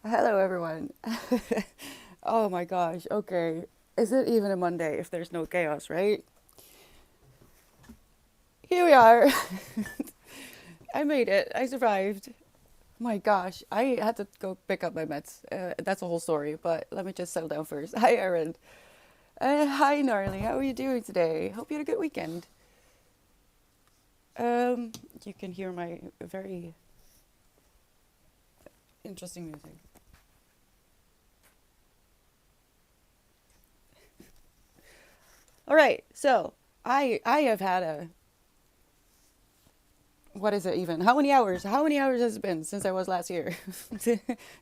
Hello, everyone. Oh my gosh, okay. Is it even a Monday if there's no chaos, right? Here we are. I made it. I survived. My gosh, I had to go pick up my meds. That's a whole story, but let me just settle down first. Hi, Erin. Hi, Gnarly. How are you doing today? Hope you had a good weekend. You can hear my very interesting music. All right, so I have had a what is it even? How many hours? How many hours has it been since I was last here?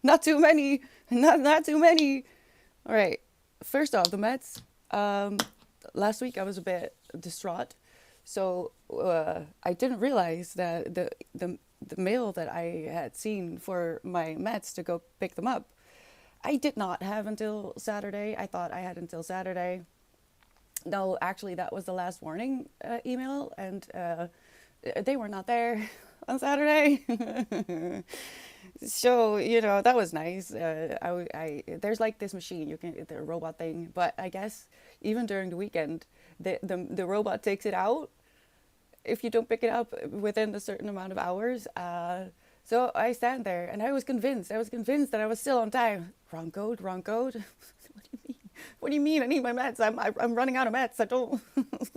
Not too many. Not too many. All right. First off, the Mets. Um, Last week I was a bit distraught, so I didn't realize that the mail that I had seen for my Mets to go pick them up, I did not have until Saturday. I thought I had until Saturday. No, actually, that was the last warning email, and they were not there on Saturday. So that was nice. There's like this machine you can the robot thing, but I guess even during the weekend, the robot takes it out if you don't pick it up within a certain amount of hours. So I stand there and I was convinced. I was convinced that I was still on time. Wrong code. Wrong code. What do you mean? What do you mean? I need my meds. I'm running out of meds. I don't.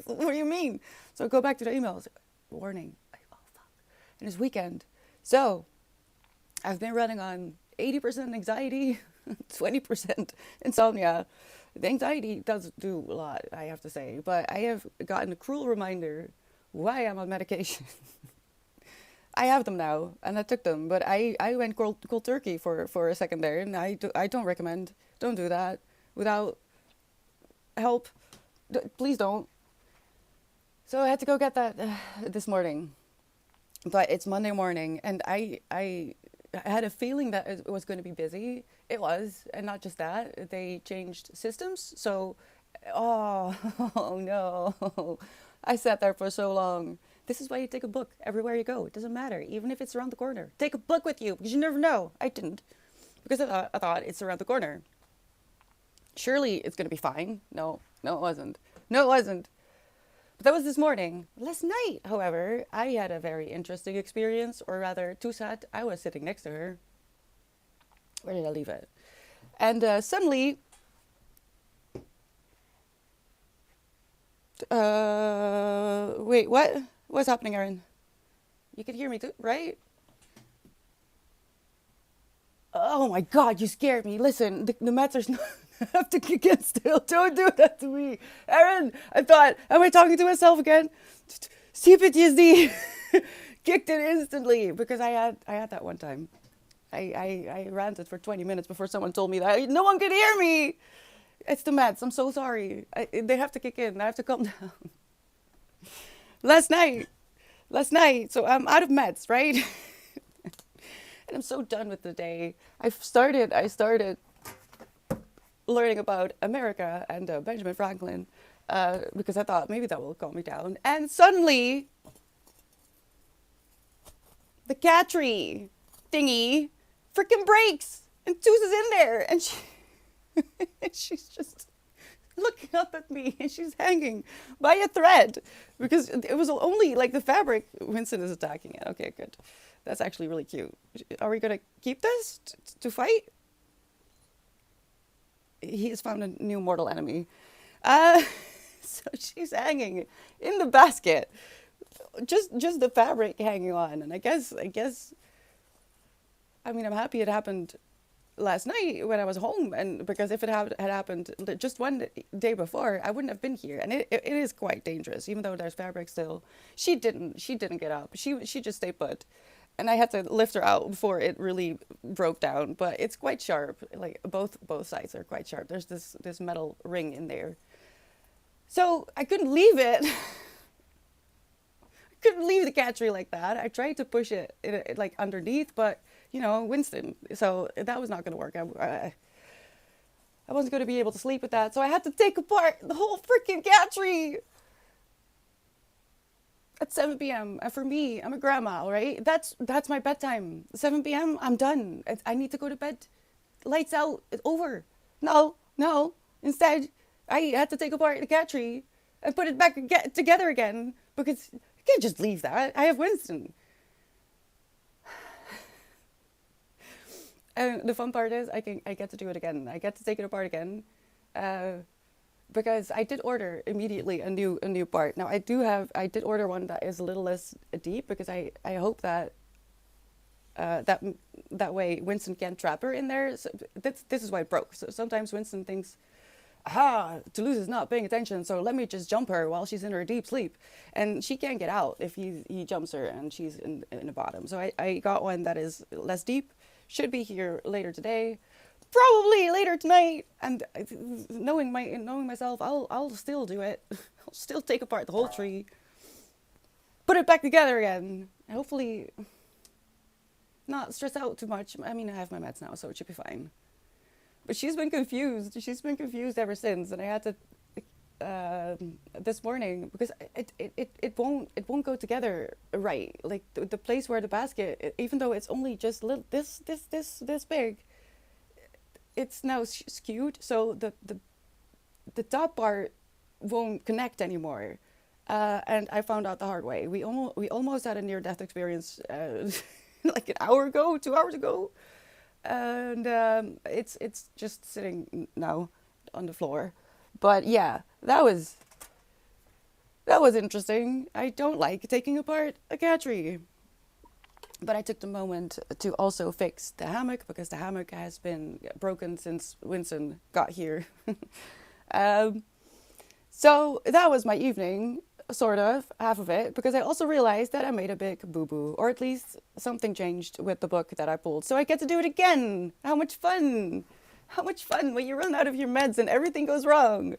What do you mean? So I go back to the emails. Warning. Oh fuck. And it's weekend. So I've been running on 80% anxiety, 20% insomnia. The anxiety does do a lot, I have to say, but I have gotten a cruel reminder why I'm on medication. I have them now, and I took them, but I went cold turkey for a second there, and I don't recommend. Don't do that without help. Please don't. So I had to go get that this morning, but it's Monday morning, and I had a feeling that it was going to be busy. It was, and not just that, they changed systems. So, oh, oh no. I sat there for so long. This is why you take a book everywhere you go. It doesn't matter, even if it's around the corner. Take a book with you because you never know. I didn't because I thought it's around the corner. Surely it's going to be fine. No, no, it wasn't. No, it wasn't. But that was this morning. Last night, however, I had a very interesting experience, or rather, Tusat, I was sitting next to her. Where did I leave it? And suddenly, wait, what? What's happening, Erin? You can hear me too, right? Oh my God, you scared me. Listen, the Mets are not have to kick in still. Don't do that to me. Erin, I thought, am I talking to myself again? CPTSD kicked in instantly because I had that one time. I ranted for 20 minutes before someone told me that no one could hear me. It's the Mets. I'm so sorry. They have to kick in. I have to calm down. Last night, last night. So I'm out of Mets, right? And I'm so done with the day. I started learning about America and Benjamin Franklin because I thought maybe that will calm me down. And suddenly, the cat tree thingy freaking breaks, and Tooth is in there, and she's just looking up at me, and she's hanging by a thread because it was only like the fabric. Winston is attacking it. Okay, good. That's actually really cute. Are we gonna keep this to fight? He has found a new mortal enemy. Uh, so she's hanging in the basket, just the fabric hanging on, and I mean I'm happy it happened last night when I was home, and because if it had happened just one day before, I wouldn't have been here, and it is quite dangerous, even though there's fabric still. She didn't get up. She just stayed put, and I had to lift her out before it really broke down. But it's quite sharp. Like both sides are quite sharp. There's this metal ring in there, so I couldn't leave it. Couldn't leave the cat tree like that. I tried to push it like underneath, but Winston. So that was not going to work. I wasn't going to be able to sleep with that. So I had to take apart the whole freaking cat tree at 7 p.m. And for me, I'm a grandma, right? That's my bedtime. 7 p.m. I'm done. I need to go to bed. lights out, it's over. No, no. Instead, I had to take apart the cat tree and put it back together again because you can't just leave that. I have Winston. And the fun part is I get to do it again. I get to take it apart again. Uh, because I did order immediately a new part. Now I did order one that is a little less deep because I hope that that that way Winston can't trap her in there. So this is why it broke. So sometimes Winston thinks, aha, Toulouse is not paying attention, so let me just jump her while she's in her deep sleep, and she can't get out if he jumps her and she's in the bottom. So I got one that is less deep. Should be here later today. Probably later tonight, and knowing myself, I'll still do it. I'll still take apart the whole tree, put it back together again. Hopefully, not stress out too much. I mean, I have my meds now, so it should be fine. But she's been confused. She's been confused ever since, and I had to this morning because it won't go together right. Like the place where the basket, even though it's only just little this big, it's now skewed, so the top part won't connect anymore. And I found out the hard way. We almost had a near death experience like an hour ago, 2 hours ago, and it's just sitting now on the floor. But yeah, that was interesting. I don't like taking apart a cat tree. But I took the moment to also fix the hammock because the hammock has been broken since Winston got here. So that was my evening, sort of, half of it, because I also realized that I made a big boo-boo, or at least something changed with the book that I pulled. So I get to do it again. How much fun! How much fun when you run out of your meds and everything goes wrong.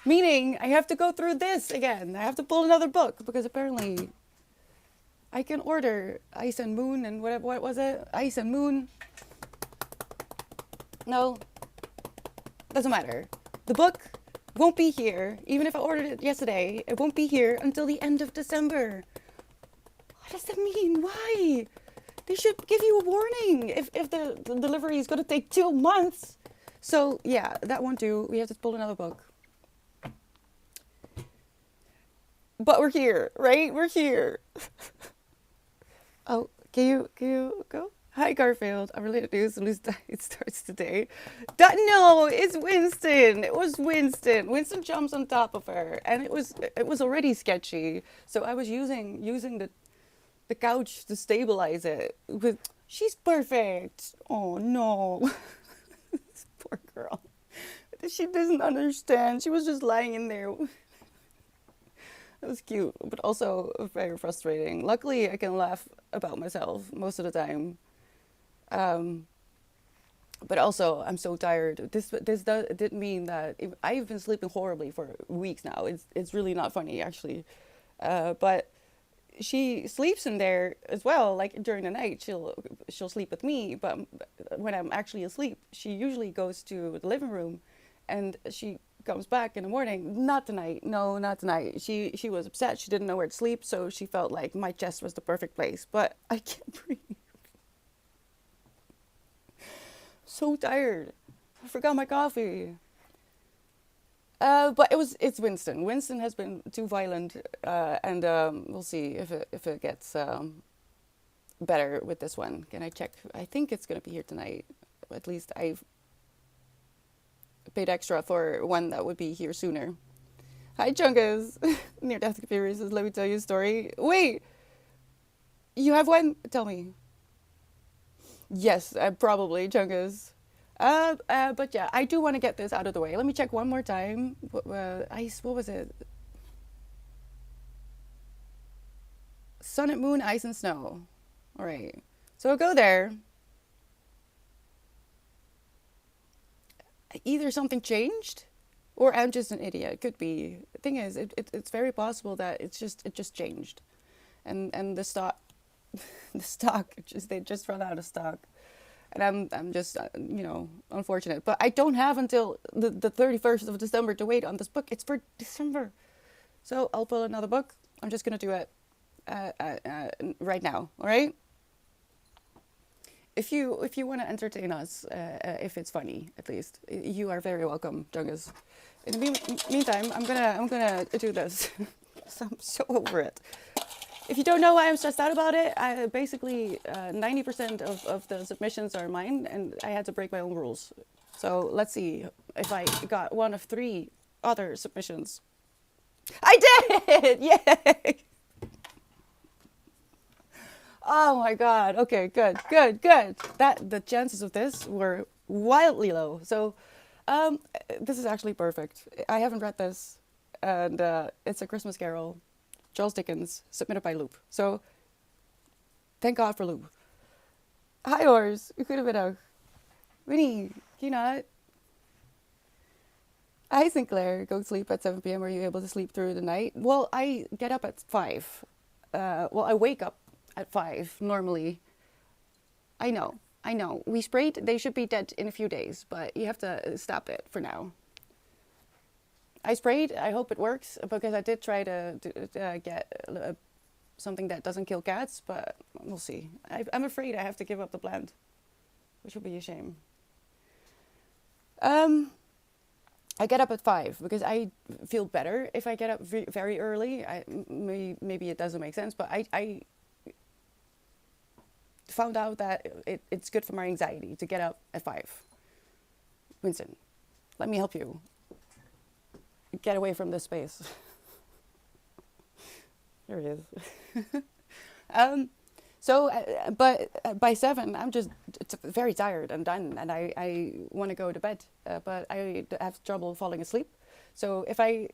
Meaning I have to go through this again. I have to pull another book because apparently I can order Ice and Moon and what was it? Ice and Moon. No, doesn't matter. The book won't be here. Even if I ordered it yesterday, it won't be here until the end of December. What does that mean? Why? They should give you a warning if the delivery is going to take 2 months. So yeah, that won't do. We have to pull another book. But we're here, right? We're here. Oh, can you go? Hi, Garfield. Unrelated news. Lou's diet starts today. No, it's Winston. It was Winston. Winston jumps on top of her, and it was already sketchy. So I was using the couch to stabilize it. She's perfect. Oh no, this poor girl. She doesn't understand. She was just lying in there. It was cute, but also very frustrating. Luckily, I can laugh about myself most of the time. But also, I'm so tired. This did mean that I've been sleeping horribly for weeks now. It's really not funny, actually. But she sleeps in there as well. Like during the night, she'll sleep with me. But when I'm actually asleep, she usually goes to the living room, and she comes back in the morning. Not tonight. No, not tonight. She was upset. She didn't know where to sleep, so she felt like my chest was the perfect place. But I can't breathe. So tired. I forgot my coffee. But it's Winston. Winston has been too violent, and we'll see if it gets better with this one. Can I check? I think it's gonna be here tonight. At least I've paid extra for one that would be here sooner. Hi, Chungus. Near death experiences. Let me tell you a story. Wait, you have one? Tell me. Yes, probably, Chungus. But yeah, I do want to get this out of the way. Let me check one more time. What was it? Sun and Moon, Ice and Snow. All right. So I'll go there. Either something changed, or I'm just an idiot. It could be. The thing is, it's very possible that it just changed, and the stock, they just run out of stock, and I'm just unfortunate. But I don't have until the 31st of December to wait on this book. It's for December, so I'll pull another book. I'm just gonna do it right now. All right. if you want to entertain us, if it's funny, at least you are very welcome, Jungus. In the meantime, I'm gonna do this. So I'm so over it. If you don't know why I'm stressed out about it, I basically 90% of the submissions are mine, and I had to break my own rules. So let's see if I got one of three other submissions. I did! Yay! Oh my god. Okay, good, good, good. That the chances of this were wildly low. So, um, this is actually perfect. I haven't read this, and it's A Christmas Carol, Charles Dickens, submitted by Loop. So, thank God for Loop. Hi, Ors. Goedemiddag. Winnie, not. Hi, Sinclair. Go to sleep at 7 p.m. Are you able to sleep through the night? Well, I get up at 5. Well, I wake up at 5 normally. I know, I know. We sprayed, they should be dead in a few days, but you have to stop it for now. I sprayed, I hope it works, because I did try to get something that doesn't kill cats, but we'll see. I'm afraid I have to give up the plant, which will be a shame. Um, I get up at 5 because I feel better if I get up very early. Maybe it doesn't make sense, but I found out that it's good for my anxiety to get up at 5. Winston, let me help you get away from this space. There he is. um, but by 7, I'm just very tired and done, and I want to go to bed, but I have trouble falling asleep. So if I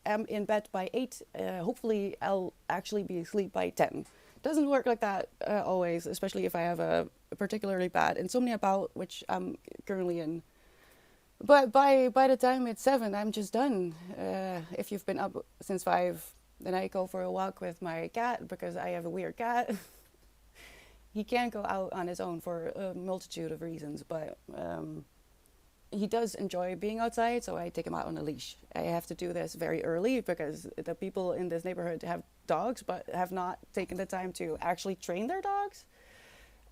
am in bed by 8, hopefully I'll actually be asleep by 10. Doesn't work like that always, especially if I have a particularly bad insomnia bout, which I'm currently in. But by the time it's 7, I'm just done. If you've been up since 5, then I go for a walk with my cat because I have a weird cat. He can't go out on his own for a multitude of reasons, but he does enjoy being outside, so I take him out on a leash. I have to do this very early because the people in this neighborhood have dogs, but have not taken the time to actually train their dogs.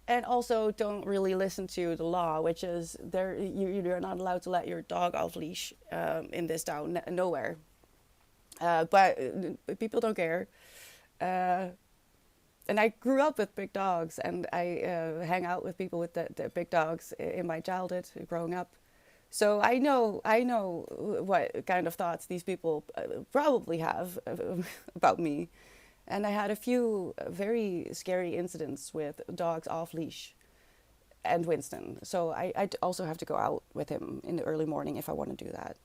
And also don't really listen to the law, which is you're not allowed to let your dog off leash in this town, nowhere. But people don't care. And I grew up with big dogs, and I hang out with people with the big dogs in my childhood, growing up. So I know what kind of thoughts these people probably have about me. And I had a few very scary incidents with dogs off leash and Winston. So I also have to go out with him in the early morning if I want to do that.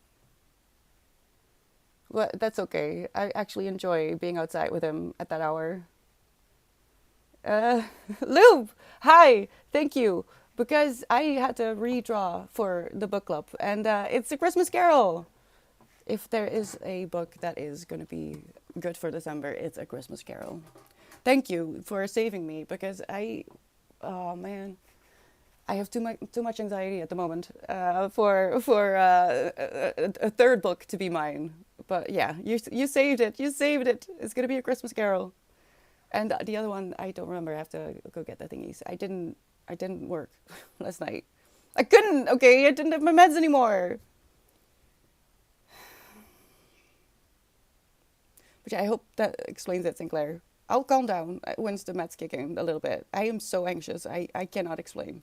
But that's okay. I actually enjoy being outside with him at that hour. Uh, Lube, hi, thank you. Because I had to redraw for the book club, and it's A Christmas Carol. If there is a book that is going to be good for December, it's A Christmas Carol. Thank you for saving me, because oh man, I have too much anxiety at the moment for a third book to be mine. But yeah, you saved it. You saved it. It's going to be A Christmas Carol. And the other one, I don't remember. I have to go get the thingies. I didn't work last night. I couldn't, okay? I didn't have my meds anymore. But yeah, I hope that explains it, Sinclair. I'll calm down once the meds kick in a little bit. I am so anxious. I cannot explain.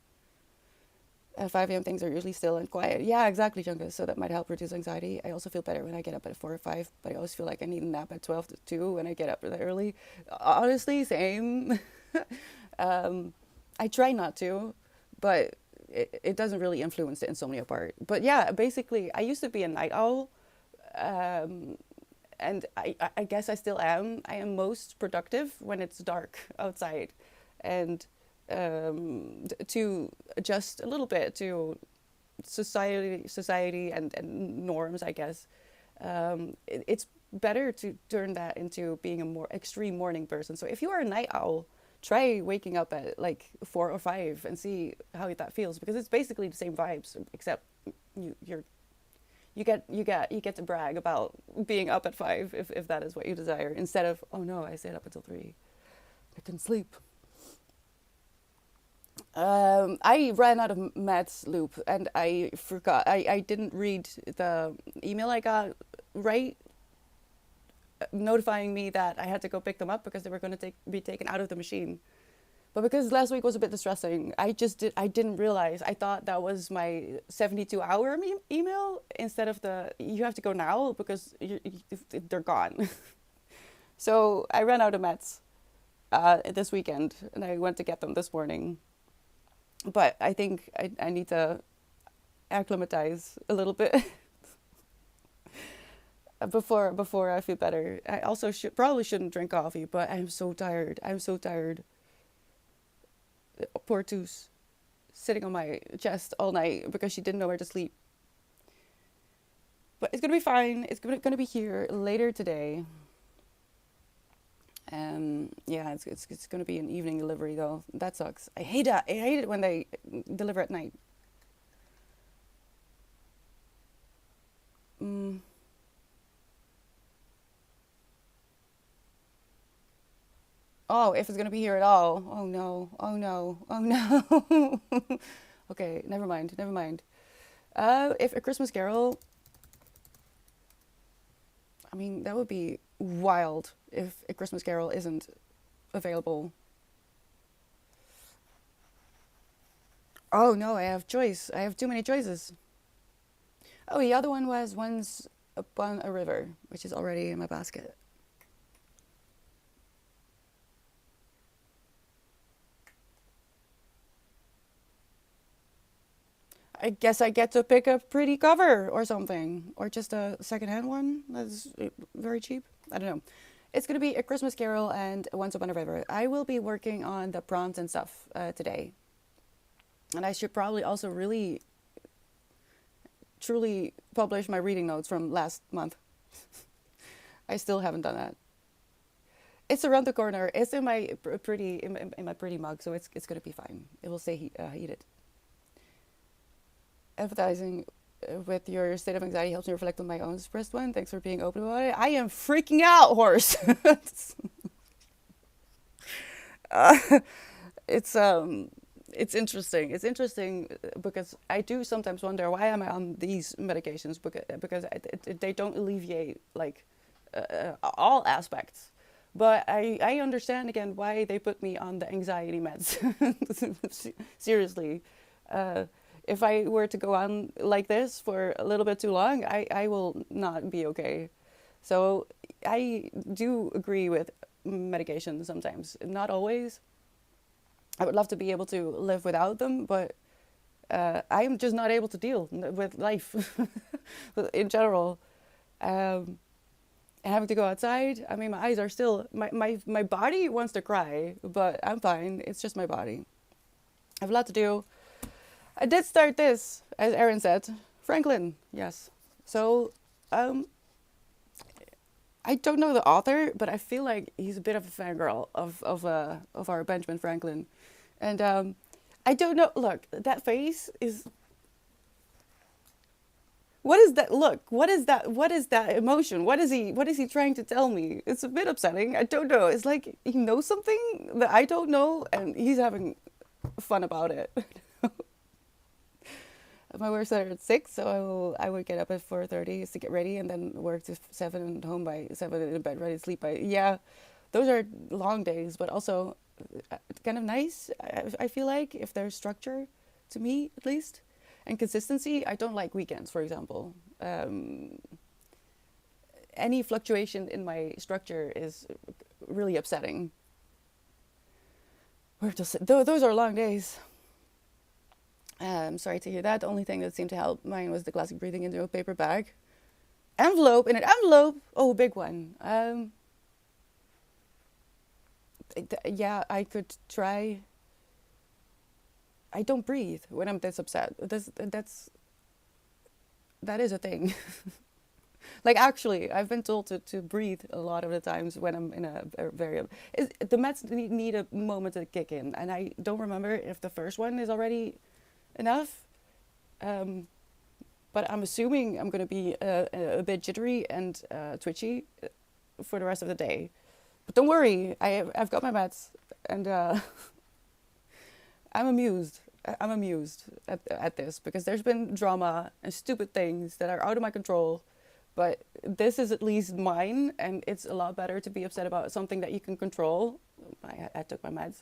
At 5 a.m. things are usually still and quiet. Yeah, exactly, Jungus. So that might help reduce anxiety. I also feel better when I get up at 4 or 5, but I always feel like I need a nap at 12 to 2 when I get up that early. Honestly, same. I try not to, but it doesn't really influence the insomnia part. But yeah, basically, I used to be a night owl, and I guess I still am. I am most productive when it's dark outside, and to adjust a little bit to society and norms, I guess. It's better to turn that into being a more extreme morning person. So if you are a night owl, try waking up at like 4 or 5 and see how that feels, because it's basically the same vibes, except you get to brag about being up at 5 if that is what you desire, instead of, oh no, I stayed up until 3, I couldn't sleep. I ran out of Matt's loop and I forgot. I didn't read the email I got right, notifying me that I had to go pick them up because they were going to be taken out of the machine. But because last week was a bit distressing, I didn't realize. I thought that was my 72-hour email instead of the you have to go now because they're gone. So I ran out of Mets this weekend and I went to get them this morning. But I think I need to acclimatize a little bit before I feel better. I also probably shouldn't drink coffee, but I'm so tired. I'm so tired. Poor Toos, sitting on my chest all night because she didn't know where to sleep. But it's gonna be fine. It's gonna be here later today. Yeah, it's gonna be an evening delivery though. That sucks. I hate that. I hate it when they deliver at night. Mm. Oh, if it's gonna be here at all. Oh no. Oh no. Oh no. Okay, never mind. Never mind. If A Christmas Carol, I mean, that would be wild if A Christmas Carol isn't available. Oh no, I have choice. I have too many choices. Oh, the other one was Once Upon a River, which is already in my basket. I guess I get to pick a pretty cover or something, or just a secondhand one that's very cheap. I don't know. It's gonna be A Christmas Carol and Once Upon a River. I will be working on the prompts and stuff today, and I should probably also really, truly publish my reading notes from last month. I still haven't done that. It's around the corner. It's in my in my pretty mug, so it's gonna be fine. It will say heated. Empathizing with your state of anxiety helps me reflect on my own suppressed one. Thanks for being open about it. I am freaking out, horse. uh, it's um it's interesting. It's interesting because I do sometimes wonder why am I on these medications because they don't alleviate like all aspects. But I understand again why they put me on the anxiety meds. Seriously. Uh, if I were to go on like this for a little bit too long, I will not be okay. So I do agree with medication sometimes, not always. I would love to be able to live without them, but I'm just not able to deal with life in general. Um, and having to go outside, I mean, my eyes are still, my body wants to cry, but I'm fine. It's just my body. I have a lot to do. I did start this, as Erin said. Franklin, yes. So, I don't know the author, but I feel like he's a bit of a fangirl of our Benjamin Franklin, and I don't know. Look, that face is. What is that look? What is that? What is that emotion? What is he? What is he trying to tell me? It's a bit upsetting. I don't know. It's like he knows something that I don't know, and he's having fun about it. My work started at 6, so I would get up at 4:30 to get ready, and then work to 7 and home by 7 and in bed ready to sleep by yeah. Those are long days, but also kind of nice. I feel like if there's structure, to me at least, and consistency. I don't like weekends, for example. Any fluctuation in my structure is really upsetting. Those are long days. Sorry to hear that. The only thing that seemed to help mine was the classic breathing into a paper bag. Envelope, in an envelope! Oh, big one. Yeah, I could try. I don't breathe when I'm this upset. That is a thing. Like, actually, I've been told to breathe a lot of the times when I'm in a very... The meds need a moment to kick in, and I don't remember if the first one is already enough. But I'm assuming I'm going to be a bit jittery and twitchy for the rest of the day. But don't worry, I've got my meds, and I'm amused. I'm amused at this because there's been drama and stupid things that are out of my control, but this is at least mine, and it's a lot better to be upset about something that you can control. I took my meds.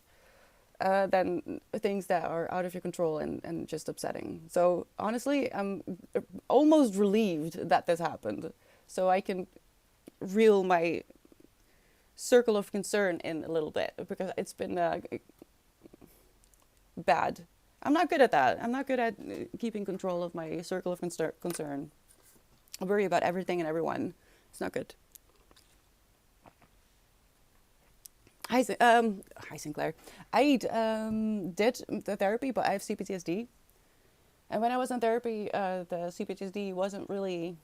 Than things that are out of your control and just upsetting. So honestly, I'm almost relieved that this happened, so I can reel my circle of concern in a little bit because it's been bad. I'm not good at that. I'm not good at keeping control of my circle of concern. I worry about everything and everyone. It's not good. Hi Sinclair. I did the therapy, but I have CPTSD. And when I was in therapy, the CPTSD wasn't really,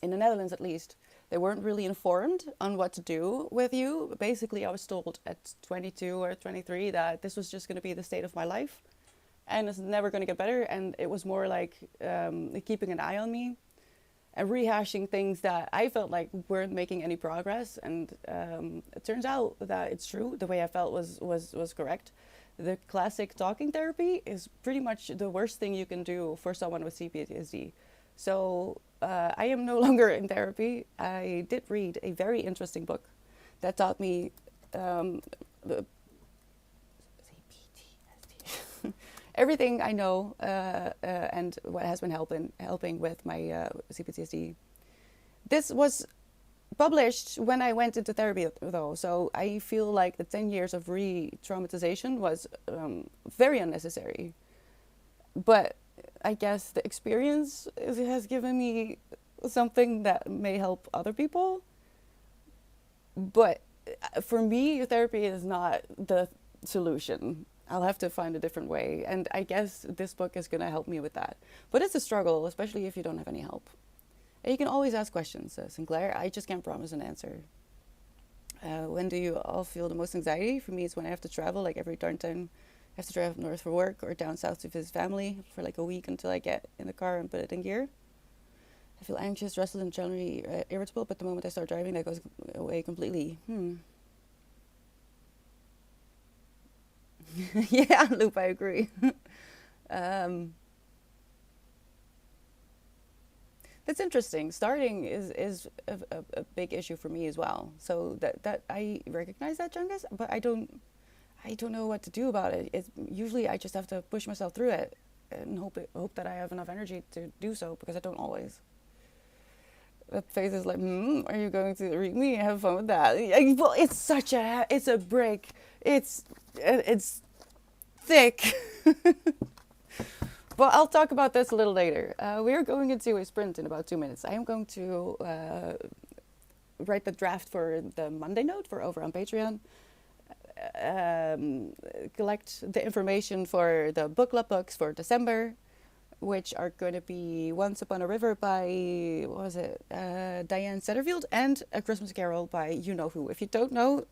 in the Netherlands at least, they weren't really informed on what to do with you. Basically, I was told at 22 or 23 that this was just going to be the state of my life and it's never going to get better. And it was more like keeping an eye on me and rehashing things that I felt like weren't making any progress. And it turns out that it's true. The way I felt was correct. The classic talking therapy is pretty much the worst thing you can do for someone with CPTSD. So I am no longer in therapy. I did read a very interesting book that taught me everything I know and what has been helping with my CPTSD. This was published when I went into therapy, though, so I feel like the 10 years of re-traumatization was very unnecessary. But I guess the experience has given me something that may help other people. But for me, therapy is not the solution. I'll have to find a different way. And I guess this book is going to help me with that. But it's a struggle, especially if you don't have any help. And you can always ask questions, Sinclair. I just can't promise an answer. When do you all feel the most anxiety? For me, it's when I have to travel, like every darn time. I have to drive up north for work or down south to visit family for like a week until I get in the car and put it in gear. I feel anxious, restless, and generally irritable, but the moment I start driving, that goes away completely. Yeah, Loop, I agree. That's interesting. Starting is a big issue for me as well. So that I recognize that, Jungus, but I don't know what to do about it. It's usually I just have to push myself through it and hope that I have enough energy to do so, because I don't always. That face is like, are you going to read me? Have fun with that. Well, it's a brick. It's thick. But I'll talk about this a little later. We are going into a sprint in about 2 minutes. I am going to write the draft for the Monday note for over on Patreon. Collect the information for the book club books for December, which are going to be Once Upon a River by, what was it, Diane Setterfield, and A Christmas Carol by you know who. If you don't know,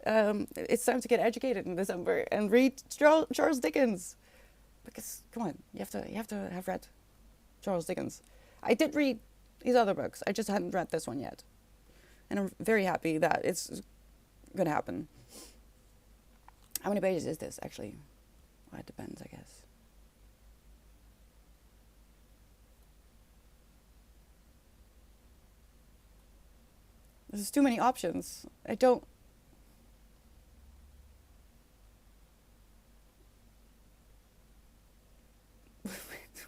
it's time to get educated in December and read Charles Dickens. Because come on, you have to have read Charles Dickens. I did read his other books. I just hadn't read this one yet, and I'm very happy that it's gonna happen. How many pages is this actually? Well, it depends, I guess. There's too many options. I don't.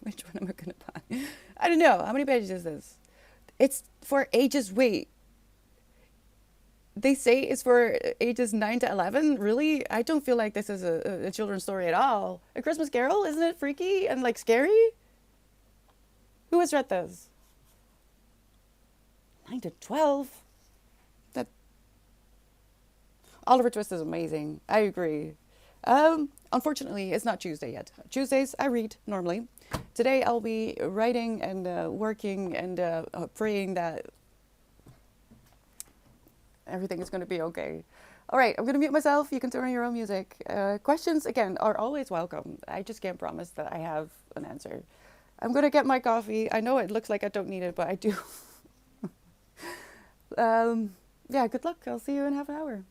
Which one am I gonna buy? I don't know. How many pages is this? It's for ages. Wait. They say it's for ages 9 to 11. Really? I don't feel like this is a children's story at all. A Christmas Carol? Isn't it freaky and like scary? Who has read this? 9 to 12? That Oliver Twist is amazing. I agree. Unfortunately, it's not Tuesday yet. Tuesdays I read normally. Today I'll be writing and working and praying that everything is going to be okay. All right, I'm going to mute myself. You can turn on your own music. Questions, again, are always welcome. I just can't promise that I have an answer. I'm going to get my coffee. I know it looks like I don't need it, but I do. Yeah, good luck. I'll see you in half an hour.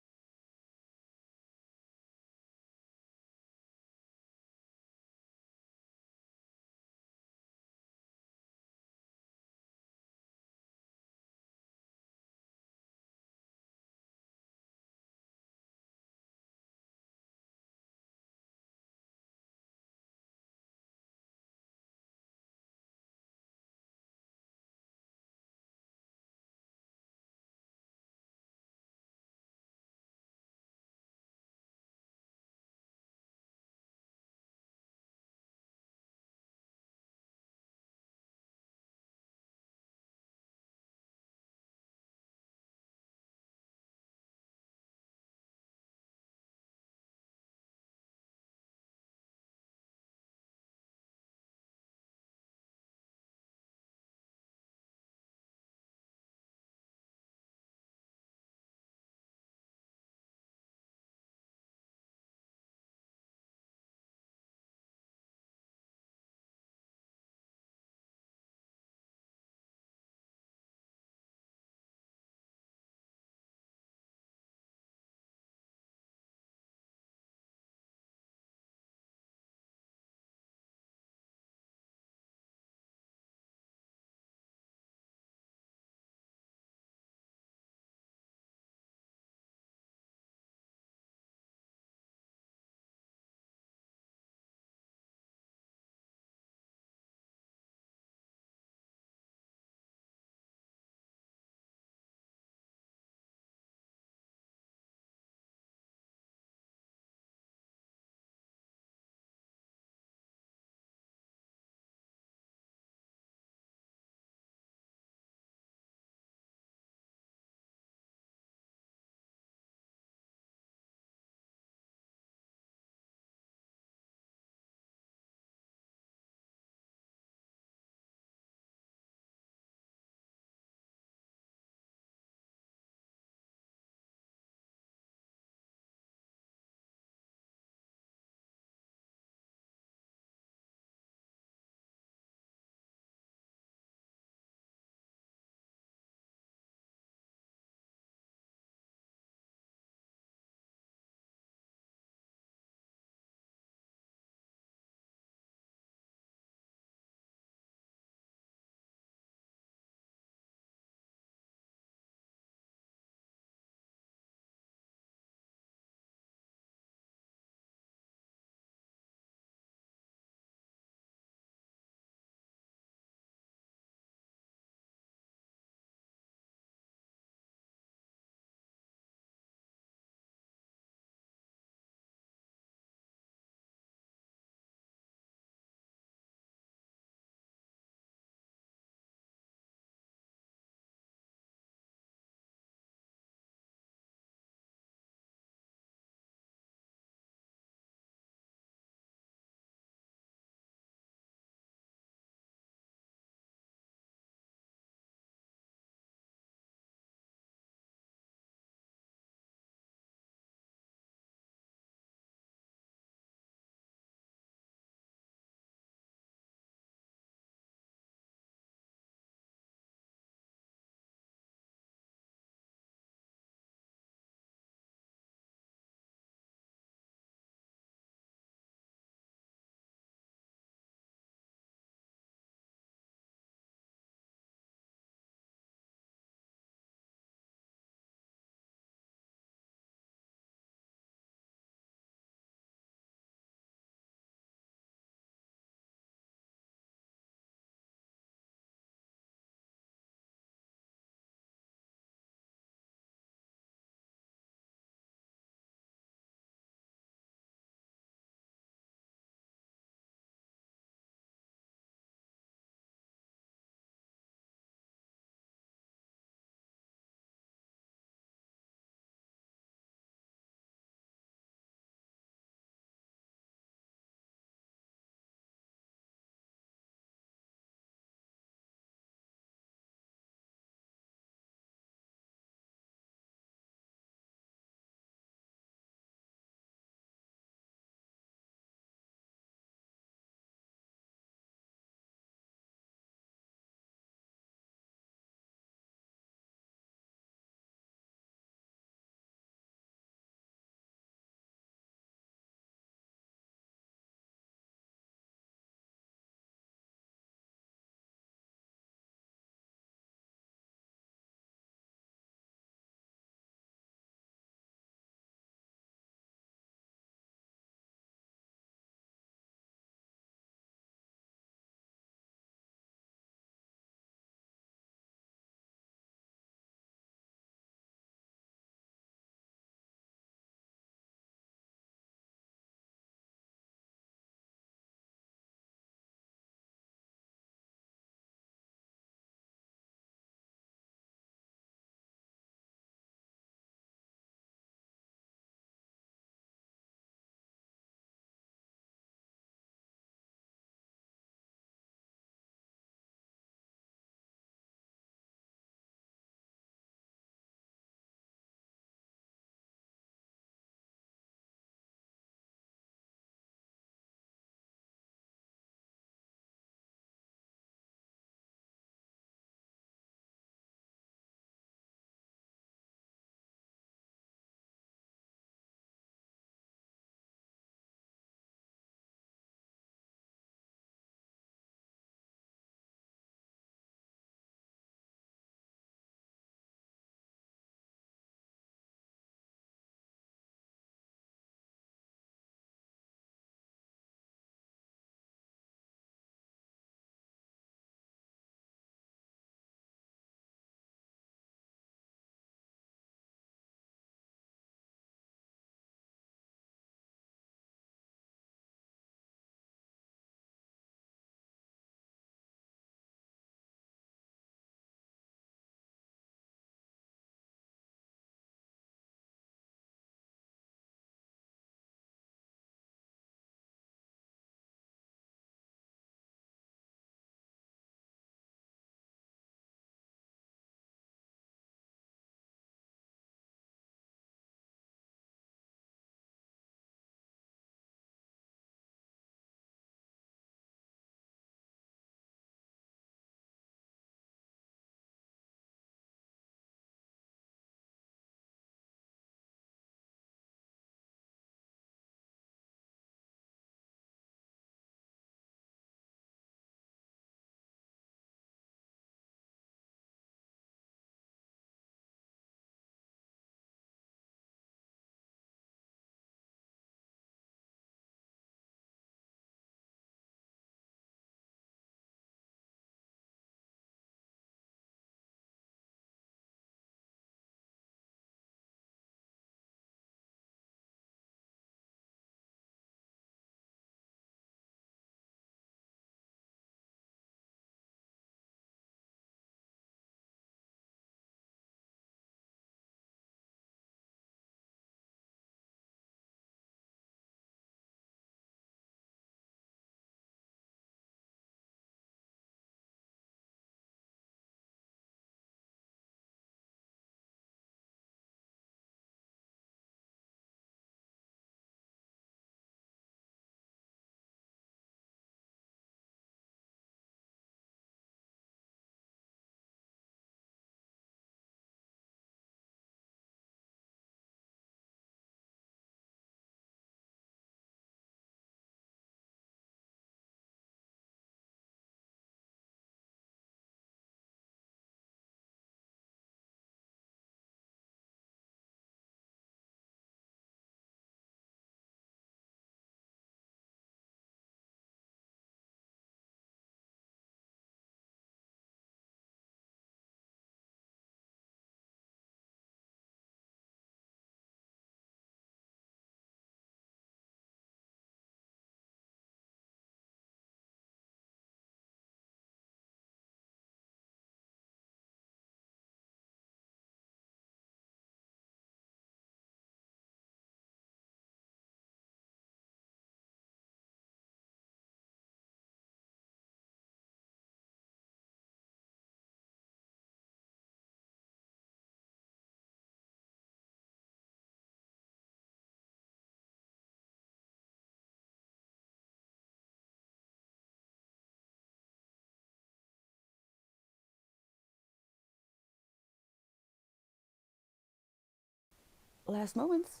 Last moments.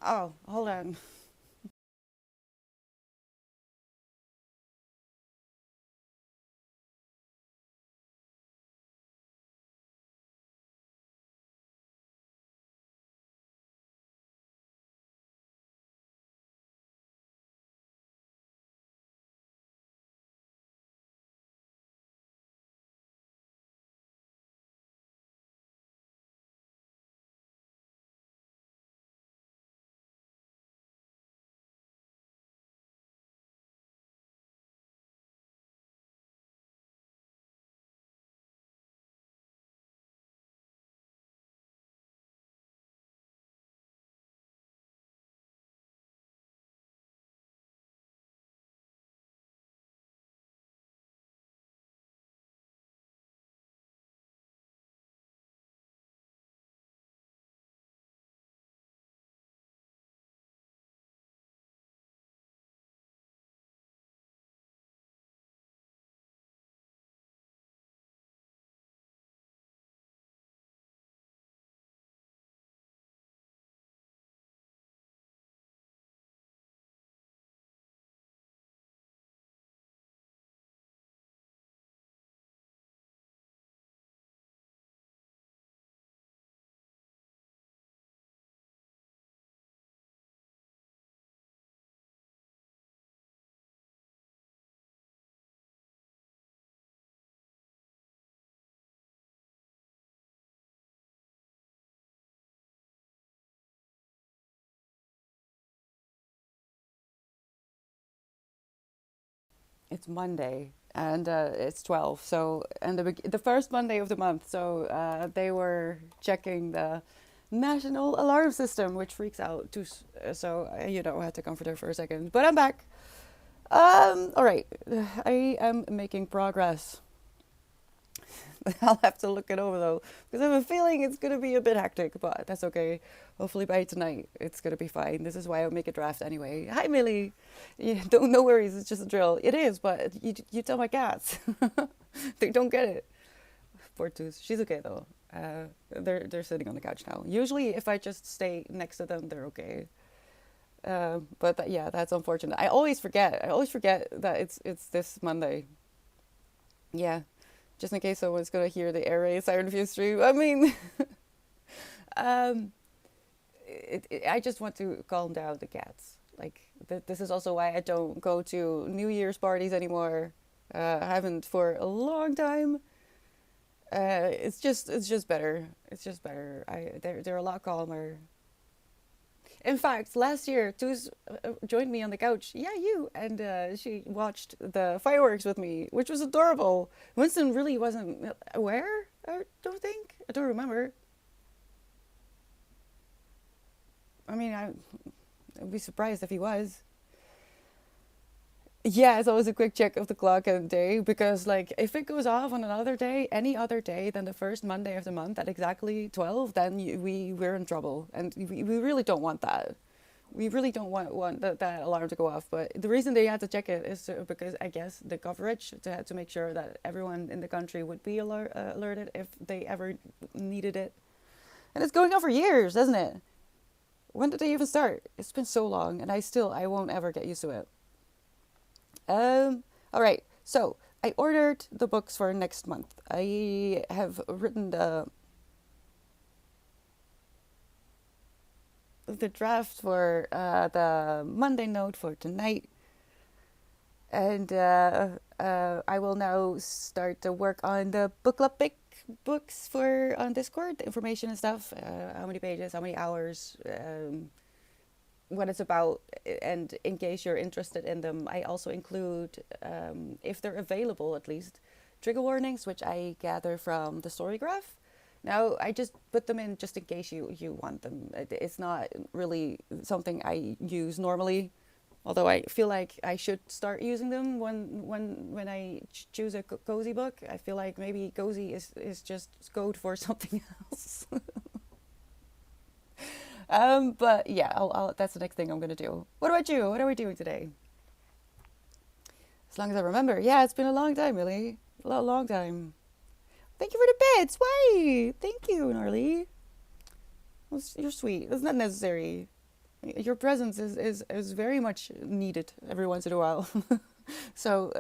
Oh, hold on. It's Monday and it's 12. So, and the first Monday of the month. So they were checking the national alarm system, which freaks out too. So, I had to comfort her for a second. But I'm back. All right. I am making progress. I'll have to look it over though, because I have a feeling it's gonna be a bit hectic, but that's okay. Hopefully by tonight it's gonna be fine. This is why I'll make a draft anyway. Hi Millie, don't no worries. It's just a drill. It is, but you tell my cats, they don't get it. Poor Tooth. She's okay though. They're sitting on the couch now. Usually if I just stay next to them, they're okay. But yeah, that's unfortunate. I always forget. I always forget that it's this Monday. Yeah, just in case someone's gonna hear the air raid siren fuse stream. I mean, um, I just want to calm down the cats. Like this is also why I don't go to New Year's parties anymore. I haven't for a long time. It's just better. It's just better. They're a lot calmer. In fact, last year, Tuz joined me on the couch. Yeah, you. And she watched the fireworks with me, which was adorable. Winston really wasn't aware, I don't think. I don't remember. I mean, I'd be surprised if he was. Yeah, it's always a quick check of the clock and day because, like, if it goes off on another day, any other day than the first Monday of the month at exactly 12, then we're in trouble. And we really don't want that. We really don't want that alarm to go off. But the reason they had to check it is because I guess the coverage to make sure that everyone in the country would be alerted if they ever needed it. And it's going on for years, isn't it? When did they even start? It's been so long, and I won't ever get used to it. All right. So I ordered the books for next month. I have written the draft for the Monday note for tonight, and I will now start to work on the book club pick books for on Discord, the information and stuff. How many pages? How many hours? What it's about, and in case you're interested in them, I also include, if they're available at least, trigger warnings, which I gather from the story graph. Now, I just put them in just in case you want them. It's not really something I use normally, although I feel like I should start using them when I choose a cozy book. I feel like maybe cozy is just code for something else. But yeah, that's the next thing I'm gonna do. What about you? What are we doing today? As long as I remember. Yeah, it's been a long time, really. A long time. Thank you for the bits. Why? Thank you, Gnarly. You're sweet. It's not necessary. Your presence is very much needed every once in a while. So,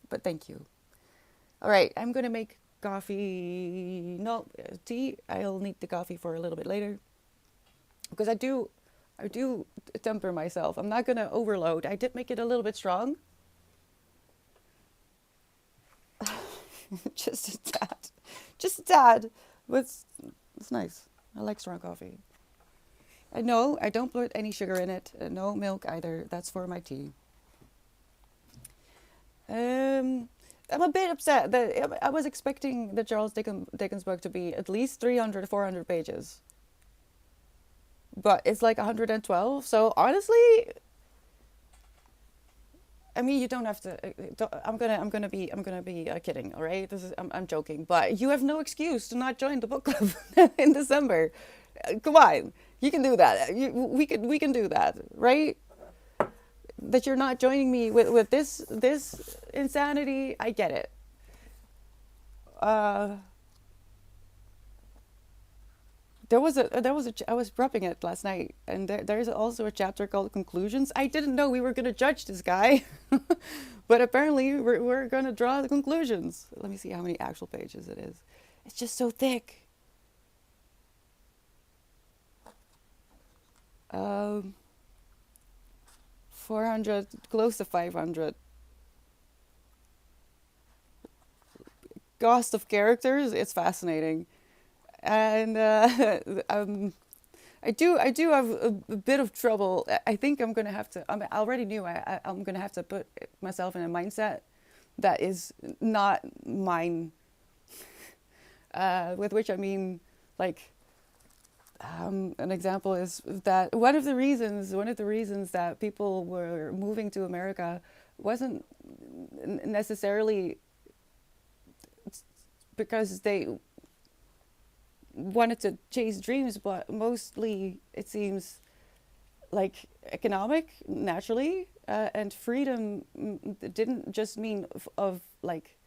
but thank you. All right, I'm gonna make coffee. No, tea. I'll need the coffee for a little bit later because I do temper myself. I'm not gonna overload. I did make it a little bit strong, just a tad, just a tad. But it's nice. I like strong coffee. I know I don't put any sugar in it. No milk either. That's for my tea. Um, I'm a bit upset that I was expecting the Dickens book to be at least 300 to 400 pages, but it's like 112. So honestly, I mean, you don't have to. I'm gonna be kidding. All right, I'm joking, but you have no excuse to not join the book club in December. Come on, you can do that. We can do that, right? That you're not joining me with this insanity. I get it. Uh, I was prepping it last night, and there's also a chapter called conclusions. I didn't know we were gonna judge this guy, but apparently we're gonna draw the conclusions. Let me see how many actual pages it is. It's just so thick. Um, 400, close to 500. Cost of characters. It's fascinating, and I do have a bit of trouble. I think I'm gonna have to. I already knew I'm gonna have to put myself in a mindset that is not mine. With which I mean, like, an example is that one of the reasons that people were moving to America wasn't necessarily because they wanted to chase dreams, but mostly it seems like economic, naturally, and freedom didn't just mean of like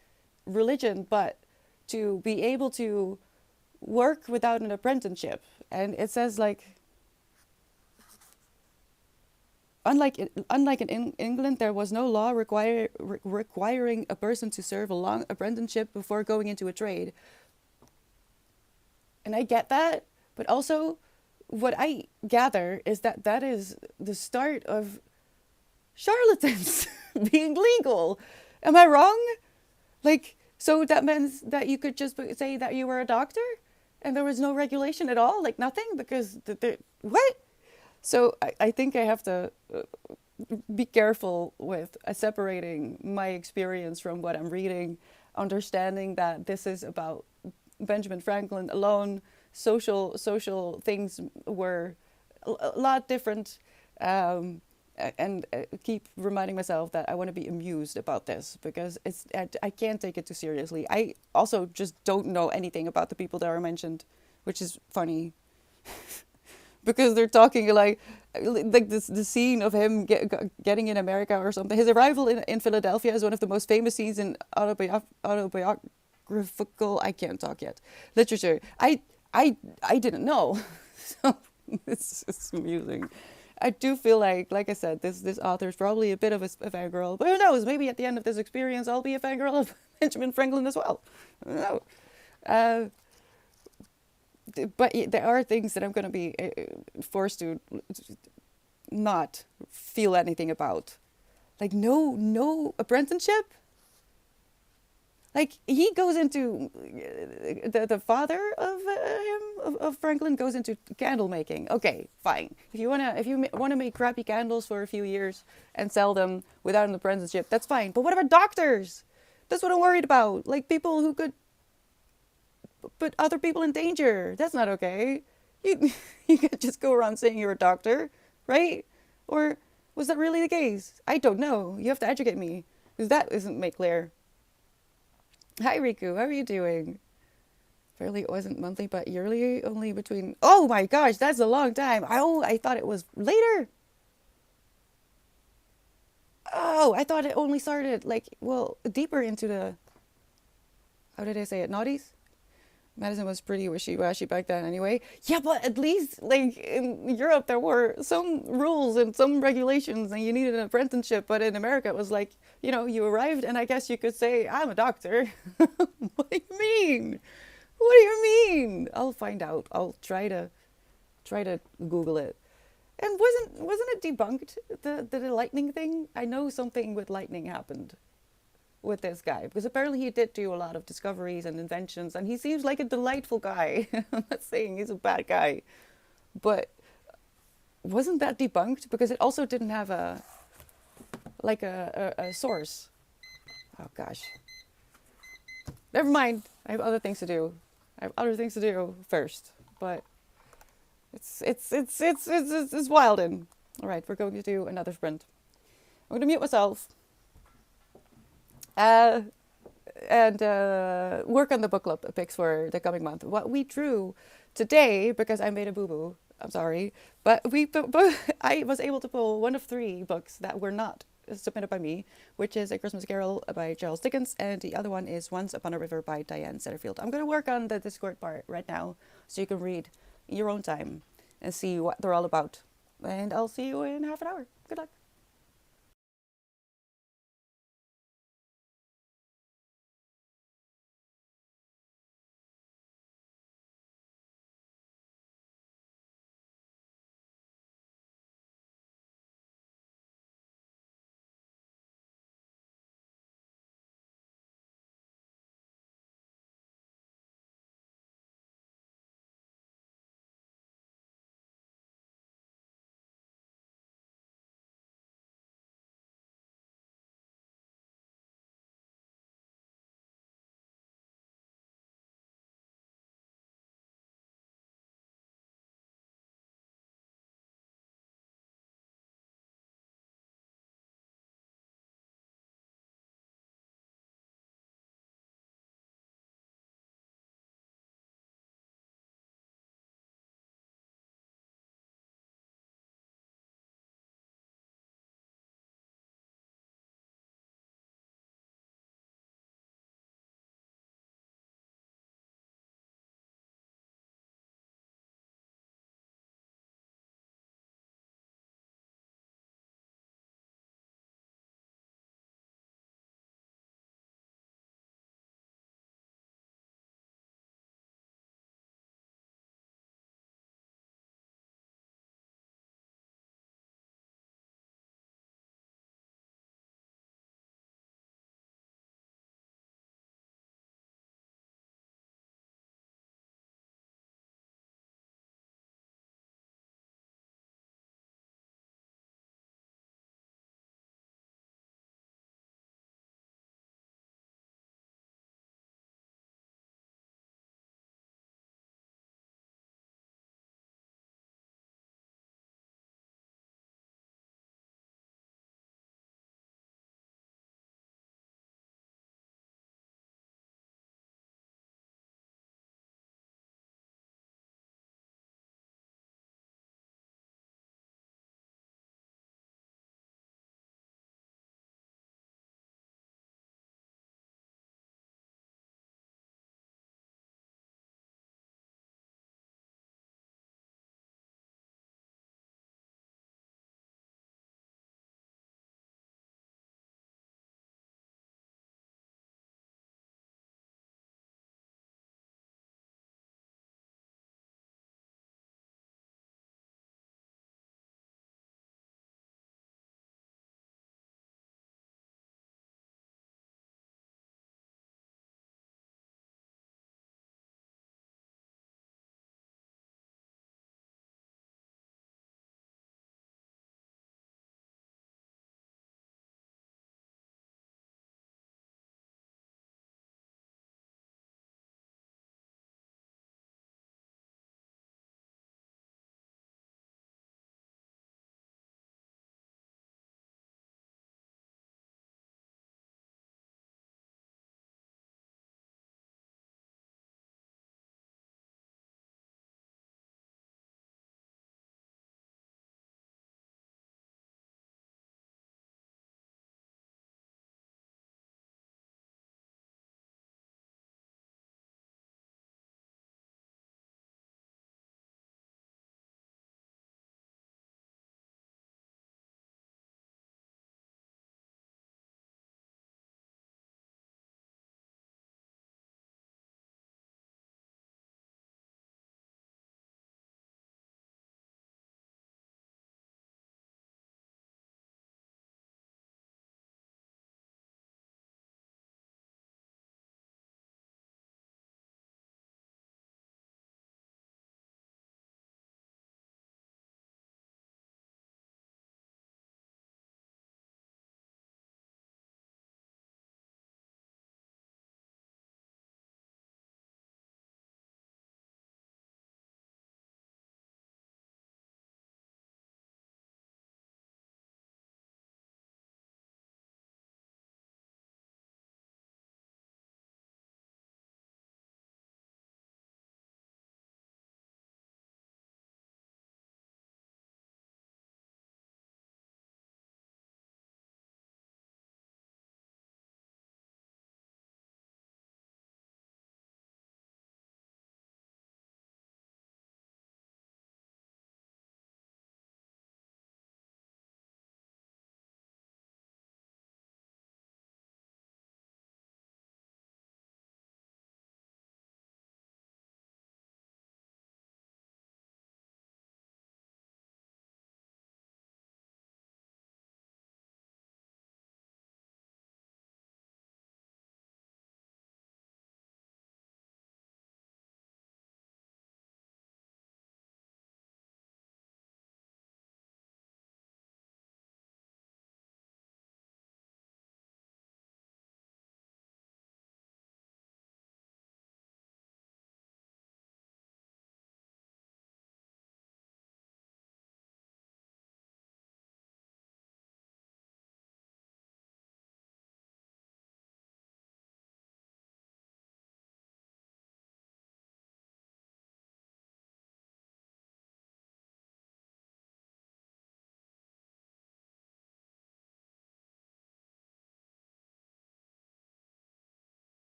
religion, but to be able to work without an apprenticeship. And it says like, unlike in England, there was no law requiring a person to serve a long apprenticeship before going into a trade. And I get that, but also what I gather is that that is the start of charlatans being legal. Am I wrong? Like, so that means that you could just say that you were a doctor and there was no regulation at all, like nothing, because what? So I think I have to be careful with separating my experience from what I'm reading, understanding that this is about Benjamin Franklin alone. Social things were a lot different, and keep reminding myself that I want to be amused about this because I can't take it too seriously. I also just don't know anything about the people that are mentioned, which is funny. Because they're talking like this the scene of him getting in America or something. His arrival in Philadelphia is one of the most famous scenes in autobiographical, I can't talk yet, literature. I didn't know. So it's amusing. I do feel like I said, this author is probably a bit of a fangirl, but who knows? Maybe at the end of this experience, I'll be a fangirl of Benjamin Franklin as well. I don't know. But there are things that I'm going to be forced to not feel anything about. Like no apprenticeship. Like he goes into the father of of Franklin goes into candle making. Okay, fine. If you wanna make crappy candles for a few years and sell them without an apprenticeship, that's fine. But what about doctors? That's what I'm worried about. Like people who could put other people in danger. That's not okay. You could just go around saying you're a doctor, right? Or was that really the case? I don't know. You have to educate me because that isn't made clear. Hi Riku, how are you doing? Apparently it wasn't monthly but yearly, only between. Oh my gosh, that's a long time. I thought it was later. Oh, I thought it only started deeper into the, how did I say it, noughties? Medicine was pretty wishy-washy back then anyway. Yeah, but at least like in Europe there were some rules and some regulations and you needed an apprenticeship, but in America it was like, you arrived and I guess you could say, I'm a doctor. What do you mean? What do you mean? I'll find out. I'll try to Google it. And wasn't it debunked, the lightning thing? I know something with lightning happened with this guy because apparently he did do a lot of discoveries and inventions and he seems like a delightful guy. I'm not saying he's a bad guy, but wasn't that debunked because it also didn't have a source. Oh gosh, never mind. I have other things to do. I have other things to do first, but it's wild. And all right, we're going to do another sprint. I'm going to mute myself. Uh, and work on the book club picks for the coming month. What we drew today, because I made a boo-boo, I'm sorry, but I was able to pull one of three books that were not submitted by me, which is A Christmas Carol by Charles Dickens, and the other one is Once Upon a River by Diane Setterfield. I'm going to work on the Discord part right now, so you can read in your own time and see what they're all about. And I'll see you in half an hour. Good luck.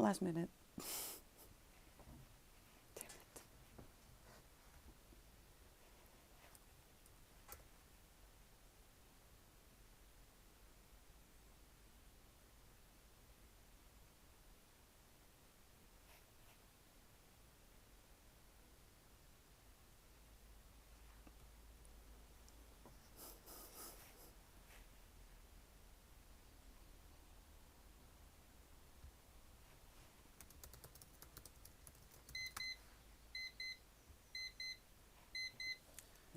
last minute.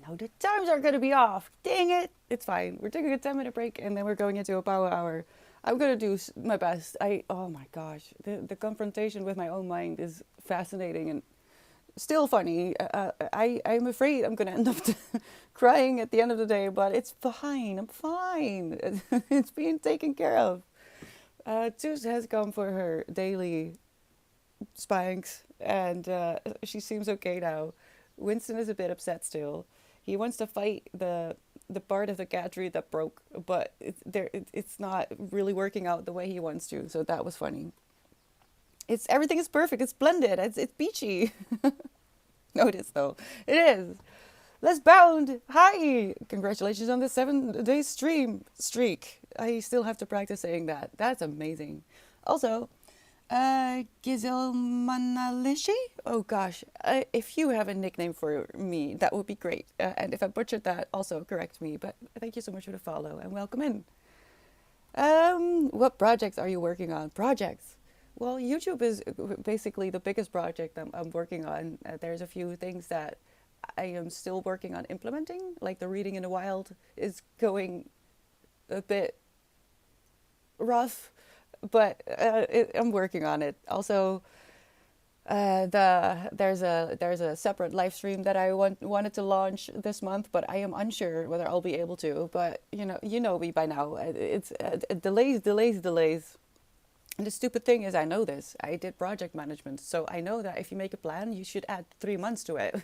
Now the times are gonna be off. Dang it! It's fine. We're taking a 10-minute break and then we're going into a power hour. I'm gonna do my best. Oh my gosh, the confrontation with my own mind is fascinating and still funny. I'm afraid I'm gonna end up crying at the end of the day, but it's fine. I'm fine. It's being taken care of. Tus has come for her daily spanks, and she seems okay now. Winston is a bit upset still. He wants to fight the part of the cat tree that broke, but it's not really working out the way he wants to. So that was funny. It's everything is perfect. It's blended. It's peachy. No, it is though. It is. Let's bound. Hi. Congratulations on the 7-day streak. I still have to practice saying that. That's amazing. Also, Gizelmanalishi? Oh gosh, if you have a nickname for me, that would be great. And if I butchered that, also correct me. But thank you so much for the follow and welcome in. What projects are you working on? Projects. Well, YouTube is basically the biggest project I'm working on. There's a few things that I am still working on implementing, like the reading in the wild is going a bit rough, but I'm working on it. Also, there's a separate live stream that I wanted to launch this month, but I am unsure whether I'll be able to. But you know me by now. It's delays. And the stupid thing is, I know this. I did project management, so I know that if you make a plan, you should add 3 months to it.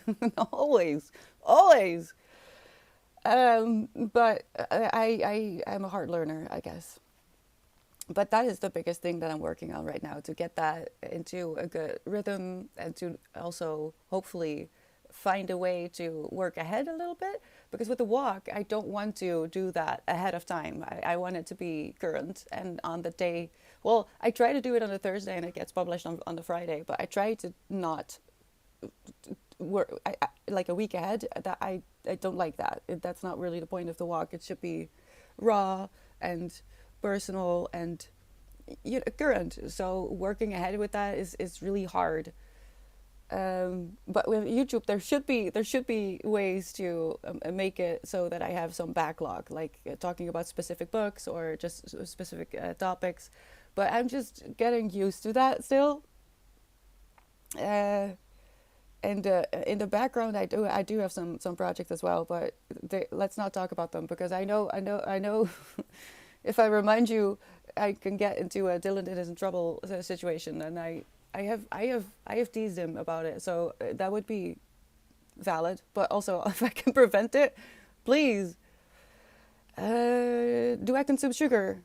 Always, always. But I'm a hard learner, I guess. But that is the biggest thing that I'm working on right now, to get that into a good rhythm and to also hopefully find a way to work ahead a little bit. Because with the walk, I don't want to do that ahead of time. I want it to be current and on the day. Well, I try to do it on a Thursday and it gets published on the Friday, but I try to not work like a week ahead. That I don't like that. That's not really the point of the walk. It should be raw and personal and current. So working ahead with that is really hard. But with YouTube, there should be ways to make it so that I have some backlog, like talking about specific books or just specific topics. But I'm just getting used to that still. And in the background, I do have some projects as well, but let's not talk about them because I know. If I remind you, I can get into a Dylan is in trouble situation, and I have teased him about it, so that would be valid. But also, if I can prevent it, please. Do I consume sugar?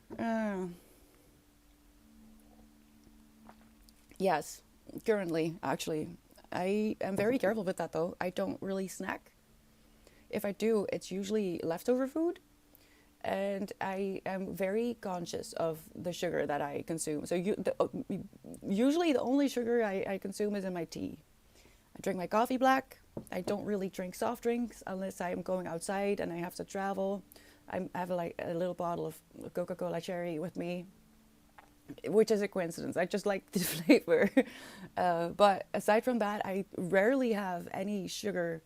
Yes, currently, actually. I am very careful with that, though. I don't really snack. If I do, it's usually leftover food. And I am very conscious of the sugar that I consume. So usually the only sugar I consume is in my tea. I drink my coffee black. I don't really drink soft drinks unless I'm going outside and I have to travel. I have like a little bottle of Coca-Cola cherry with me, which is a coincidence. I just like the flavor. But aside from that, I rarely have any sugar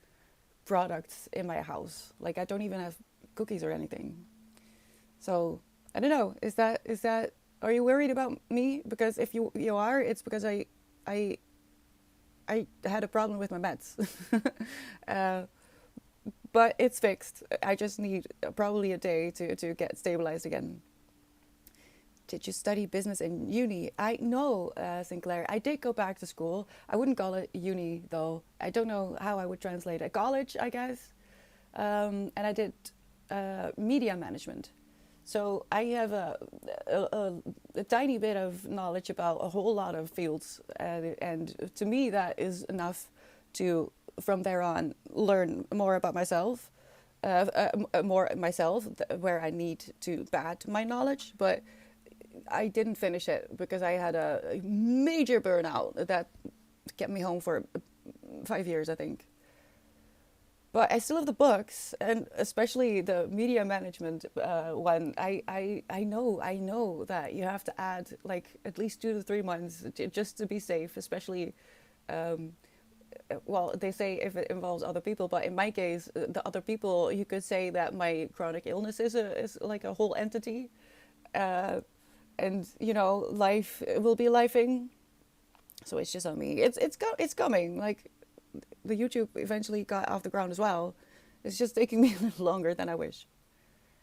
products in my house. Like I don't even have cookies or anything. So I don't know. Is that? Are you worried about me? Because if you are, it's because I had a problem with my meds. But it's fixed. I just need probably a day to get stabilized again. Did you study business in uni? I know, Sinclair. I did go back to school. I wouldn't call it uni though. I don't know how I would translate it. College, I guess. And I did media management. So I have a tiny bit of knowledge about a whole lot of fields, and to me that is enough to, from there on, learn more about myself, more myself, where I need to add my knowledge. But I didn't finish it because I had a major burnout that kept me home for 5 years, I think. But I still have the books, and especially the media management one. I know that you have to add like at least 2 to 3 months just to be safe, especially. Um, well, they say if it involves other people, but in my case, the other people, you could say that my chronic illness is like a whole entity, uh, and life will be lifing. So it's just on me. It's coming. Like the YouTube eventually got off the ground as well. It's just taking me a little longer than I wish.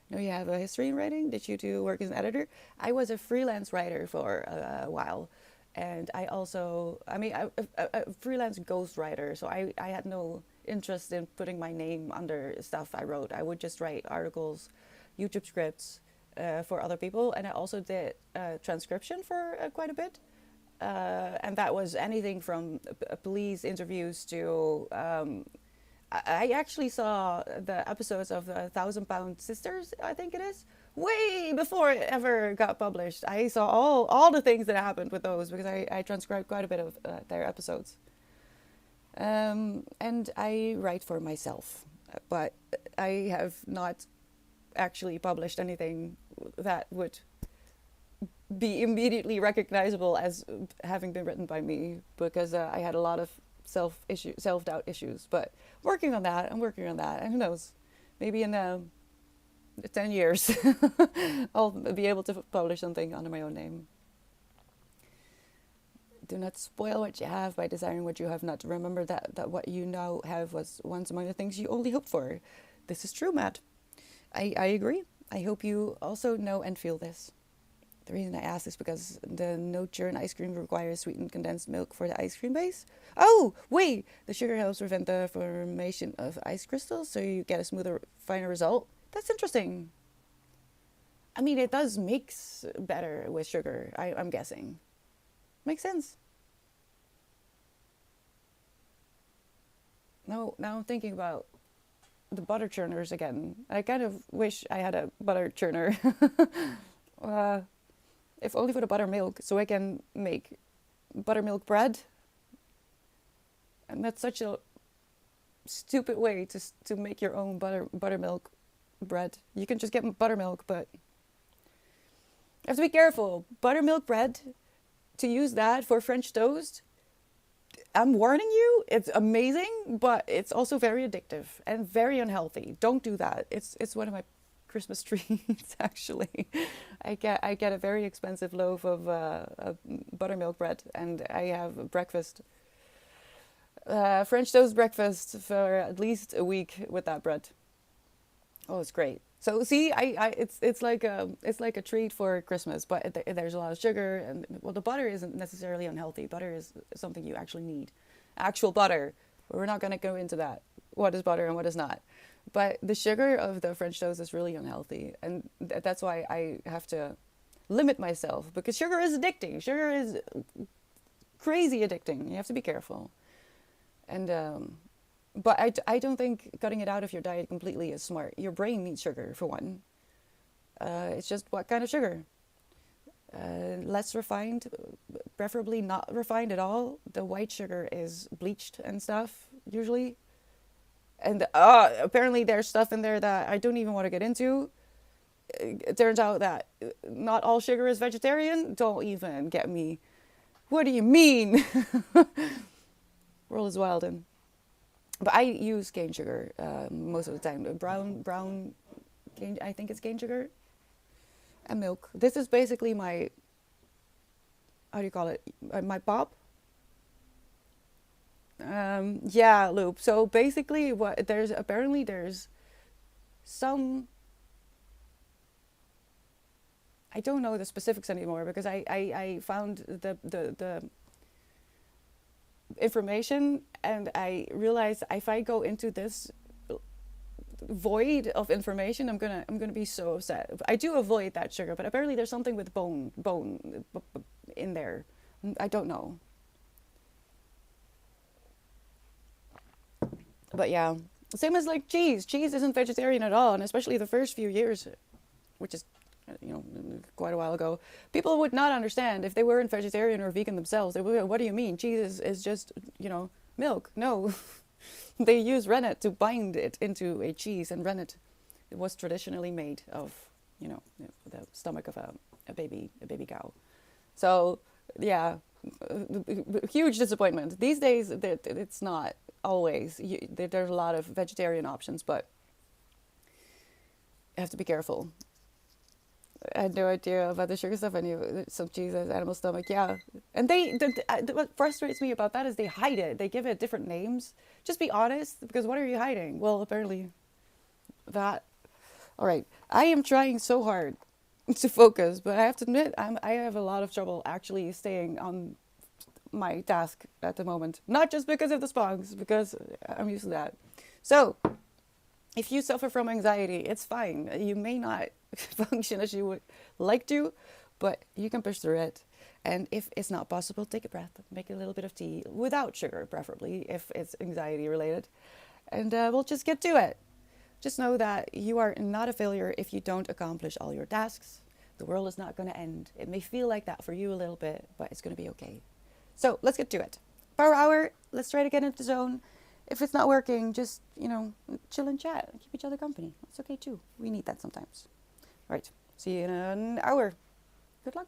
No, you have a history in writing. Did you do work as an editor? I was a freelance writer for a while, and I also, I mean, a freelance ghostwriter. So I had no interest in putting my name under stuff I wrote. I would just write articles, YouTube scripts for other people, and I also did transcription for quite a bit. And that was anything from police interviews to I actually saw the episodes of the £1,000 Sisters, I think it is, way before it ever got published. I saw all the things that happened with those because I transcribed quite a bit of their episodes. And I write for myself, but I have not actually published anything that would be immediately recognizable as having been written by me because I had a lot of self doubt issues. But I'm working on that, and who knows, maybe in 10 years I'll be able to publish something under my own name. Do not spoil what you have by desiring what you have not. Remember that what you now have was once among the things you only hoped for. This is true, Matt. I agree. I hope you also know and feel this. The reason I ask is because the no-churn ice cream requires sweetened condensed milk for the ice cream base. Oh, wait! The sugar helps prevent the formation of ice crystals, so you get a smoother, finer result. That's interesting. I mean, it does mix better with sugar, I'm guessing. Makes sense. Now I'm thinking about the butter churners again. I kind of wish I had a butter churner. If only for the buttermilk, so I can make buttermilk bread. And that's such a stupid way to make your own buttermilk bread. You can just get buttermilk, but you have to be careful. Buttermilk bread, to use that for French toast, I'm warning you, it's amazing, but it's also very addictive and very unhealthy. Don't do that. It's one of my Christmas treats, actually. I get a very expensive loaf of buttermilk bread, and I have breakfast, French toast breakfast for at least a week with that bread. Oh, it's great. So see, it's like a treat for Christmas, but there's a lot of sugar, and well, the butter isn't necessarily unhealthy. Butter is something you actually need, actual butter. But we're not going to go into that. What is butter and what is not? But the sugar of the French toast is really unhealthy, and that's why I have to limit myself, because sugar is addicting. Sugar is crazy addicting. You have to be careful, and but I don't think cutting it out of your diet completely is smart. Your brain needs sugar, for one. It's just what kind of sugar. Less refined, preferably not refined at all. The white sugar is bleached and stuff, usually. And apparently there's stuff in there that I don't even want to get into. It turns out that not all sugar is vegetarian. Don't even get me. What do you mean? World is wild. But I use cane sugar most of the time. Brown cane, I think it's cane sugar. And milk. This is basically my, how do you call it? My pop. Yeah, loop. So basically there's some, I don't know the specifics anymore because I found the information and I realized if I go into this void of information, I'm gonna be so upset. I do avoid that sugar, but apparently there's something with bone in there. I don't know, but yeah, same as like cheese. Cheese isn't vegetarian at all, and especially the first few years, which is quite a while ago, people would not understand if they weren't vegetarian or vegan themselves. They would go, what do you mean? Cheese is just milk. No, they use rennet to bind it into a cheese, and rennet was traditionally made of the stomach of a baby cow. So yeah, huge disappointment. These days, it's not always. There's a lot of vegetarian options, but you have to be careful. I had no idea about the sugar stuff. I knew some cheese has animal stomach. Yeah, and what frustrates me about that is they hide it. They give it different names. Just be honest, because what are you hiding? Well, apparently that. All right, I am trying so hard to focus, but I have to admit I have a lot of trouble actually staying on my task at the moment. Not just because of the sponges, because I'm used to that. So if you suffer from anxiety, it's fine. You may not function as you would like to, but you can push through it. And if it's not possible, take a breath, make a little bit of tea without sugar, preferably, if it's anxiety related. And we'll just get to it. Just know that you are not a failure if you don't accomplish all your tasks. The world is not going to end. It may feel like that for you a little bit, but it's going to be okay. So let's get to it. Power hour, let's try to get into the zone. If it's not working, just, chill and chat. Keep each other company. That's okay too. We need that sometimes. All right. See you in an hour. Good luck.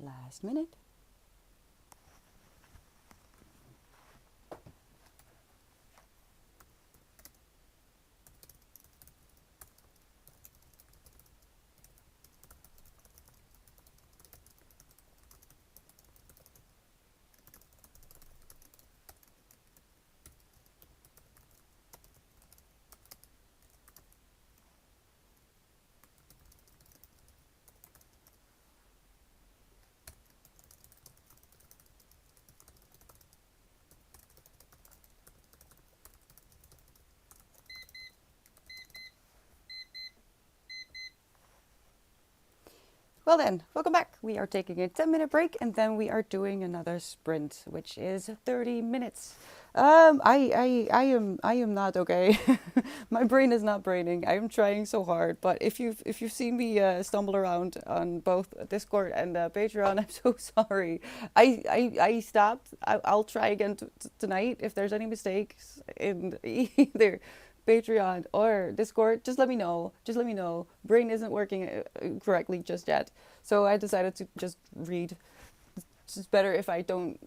Last minute. Well then, welcome back. We are taking a 10-minute break and then we are doing another sprint, which is 30 minutes. I am not okay. My brain is not braining. I am trying so hard, but if you've seen me stumble around on both Discord and Patreon, I'm so sorry. I stopped. I'll try again tonight. If there's any mistakes in either Patreon or Discord, just let me know. Just let me know. Brain isn't working correctly just yet. So I decided to just read. It's better if I don't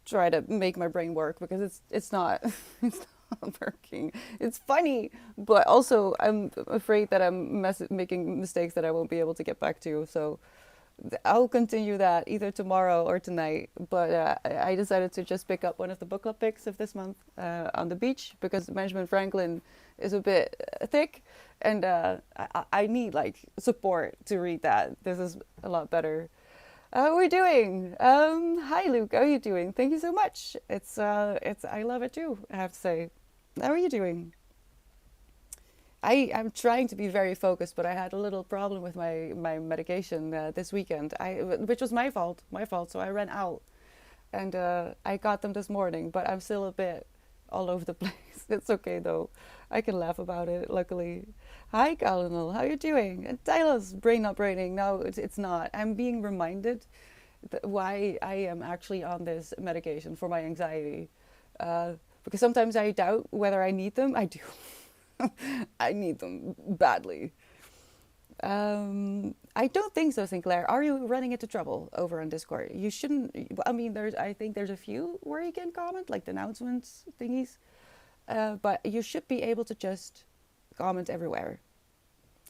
try to make my brain work because it's not it's not working. It's funny, but also I'm afraid that I'm making mistakes that I won't be able to get back to. So I'll continue that either tomorrow or tonight. But I decided to just pick up one of the book club picks of this month on the beach because Benjamin Franklin is a bit thick, and I need like support to read that. This is a lot better. How are we doing? Hi Luke, how are you doing? Thank you so much. It's I love it too, I have to say. How are you doing? I'm trying to be very focused, but I had a little problem with my medication this weekend. Which was my fault. So I ran out, and I got them this morning, but I'm still a bit all over the place. It's okay though. I can laugh about it. Luckily. Hi, Colonel. How you doing? And Tyler's brain not braining. No, it's not. I'm being reminded why I am actually on this medication for my anxiety, because sometimes I doubt whether I need them. I do. I need them badly. I don't think so, Sinclair. Are you running into trouble over on Discord? You shouldn't. I mean, I think there's a few where you can comment, like the announcements thingies. But you should be able to just comment everywhere.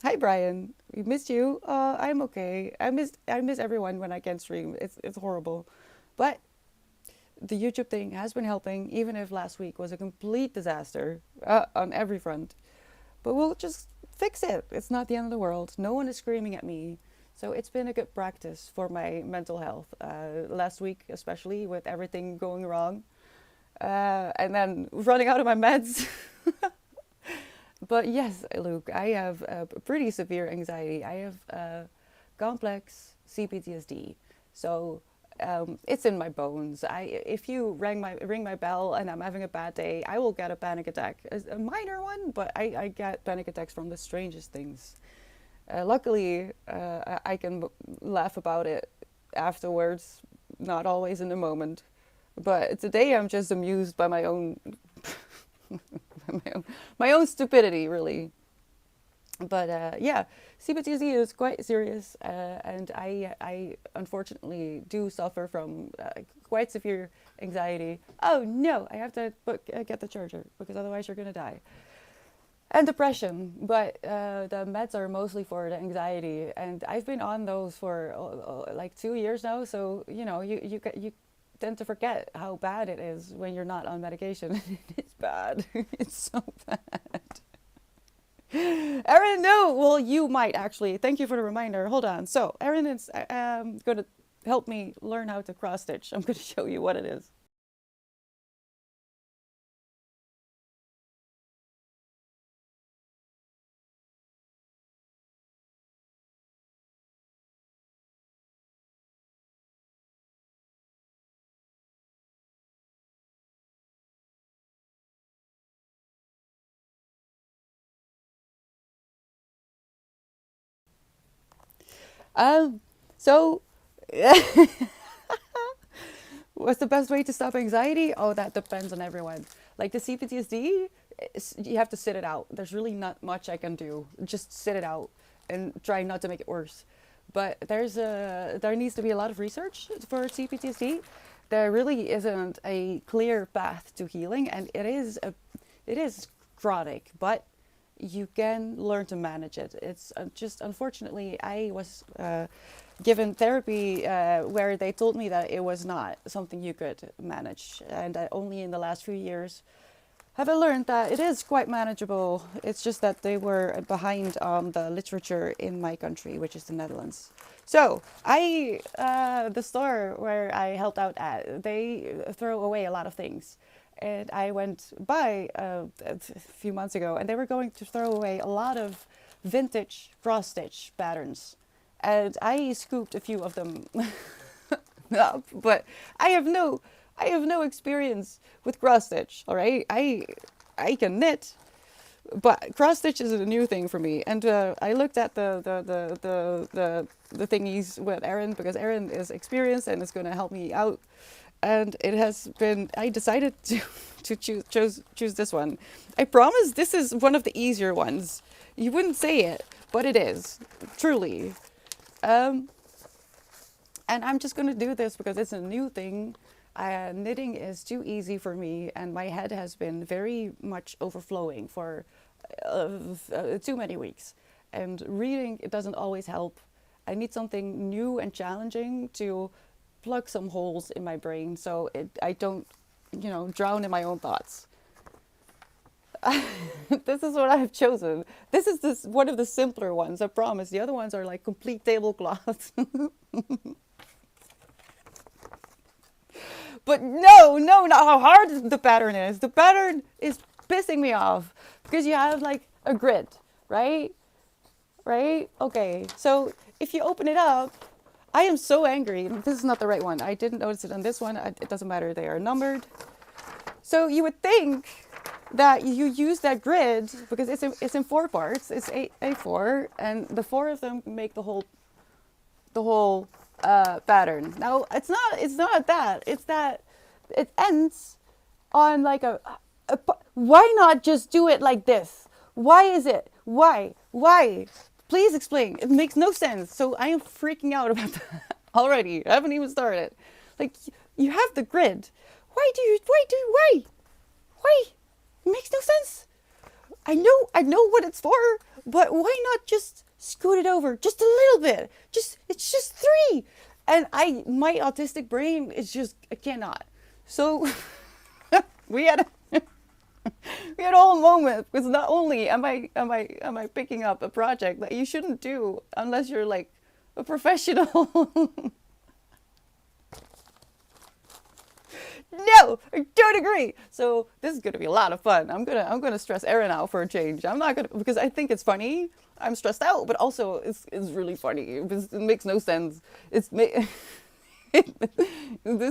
Hi, Brian. We missed you. I'm okay. I miss everyone when I can't stream. It's horrible, but the YouTube thing has been helping, even if last week was a complete disaster on every front. But we'll just fix it. It's not the end of the world. No one is screaming at me. So it's been a good practice for my mental health. Last week, especially with everything going wrong. And then running out of my meds. But yes, Luke, I have pretty severe anxiety. I have complex CPTSD. So it's in my bones. If you ring my bell and I'm having a bad day, I will get a panic attack. A minor one, but I get panic attacks from the strangest things. Luckily, I can laugh about it afterwards, not always in the moment. But today I'm just amused by my own, my own stupidity, really. But yeah, CPTSD is quite serious, and I unfortunately do suffer from quite severe anxiety. Oh no, I have to get the charger because otherwise you're gonna die. And depression, but the meds are mostly for the anxiety, and I've been on those for like 2 years now. So you know, you tend to forget how bad it is when you're not on medication. It's bad. It's so bad. Erin, no. Well, you might actually. Thank you for the reminder. Hold on. So, Erin is going to help me learn how to cross stitch. I'm going to show you what it is. Um, so what's the best way to stop anxiety? Oh, that depends on everyone. Like the CPTSD, you have to sit it out. There's really not much I can do. Just sit it out and try not to make it worse. But there needs to be a lot of research for CPTSD. There really isn't a clear path to healing, and it is chronic, but you can learn to manage it. It's just unfortunately I was given therapy where they told me that it was not something you could manage, and only in the last few years have I learned that it is quite manageable. It's just that they were behind on the literature in my country, which is the Netherlands. So the store where I helped out at, they throw away a lot of things. And I went by a few months ago, and they were going to throw away a lot of vintage cross stitch patterns. And I scooped a few of them up, but I have no experience with cross stitch. All right, I can knit, but cross stitch is a new thing for me. And I looked at the thingies with Erin, because Erin is experienced and is going to help me out. And it has been, I decided to choose this one. I promise this is one of the easier ones. You wouldn't say it, but it is, truly. And I'm just going to do this because it's a new thing. Knitting is too easy for me, and my head has been very much overflowing for too many weeks. And reading, it doesn't always help. I need something new and challenging to plug some holes in my brain so I don't, drown in my own thoughts. This is what I have chosen. This is one of the simpler ones, I promise. The other ones are like complete tablecloths. But no, not how hard the pattern is. The pattern is pissing me off because you have like a grid, right? Right? Okay, so if you open it up, I am so angry. This is not the right one. I didn't notice it on this one. It doesn't matter. They are numbered. So you would think that you use that grid because it's in 4 parts. It's A4, and the 4 of them make the whole pattern. Now it's not that. It's that it ends on like a why not just do it like this? Why is it? Why? Please explain. It makes no sense. So I am freaking out about that already. I haven't even started. Like, you have the grid. Why? It makes no sense. I know what it's for, but why not just scoot it over just a little bit? It's just 3. And my autistic brain is just, I cannot. So we had a whole moment, because not only am I picking up a project that you shouldn't do unless you're like a professional. No, I don't agree. So this is gonna be a lot of fun. I'm gonna stress Erin out for a change. I'm not gonna, because I think it's funny. I'm stressed out, but also it's really funny. It makes no sense. This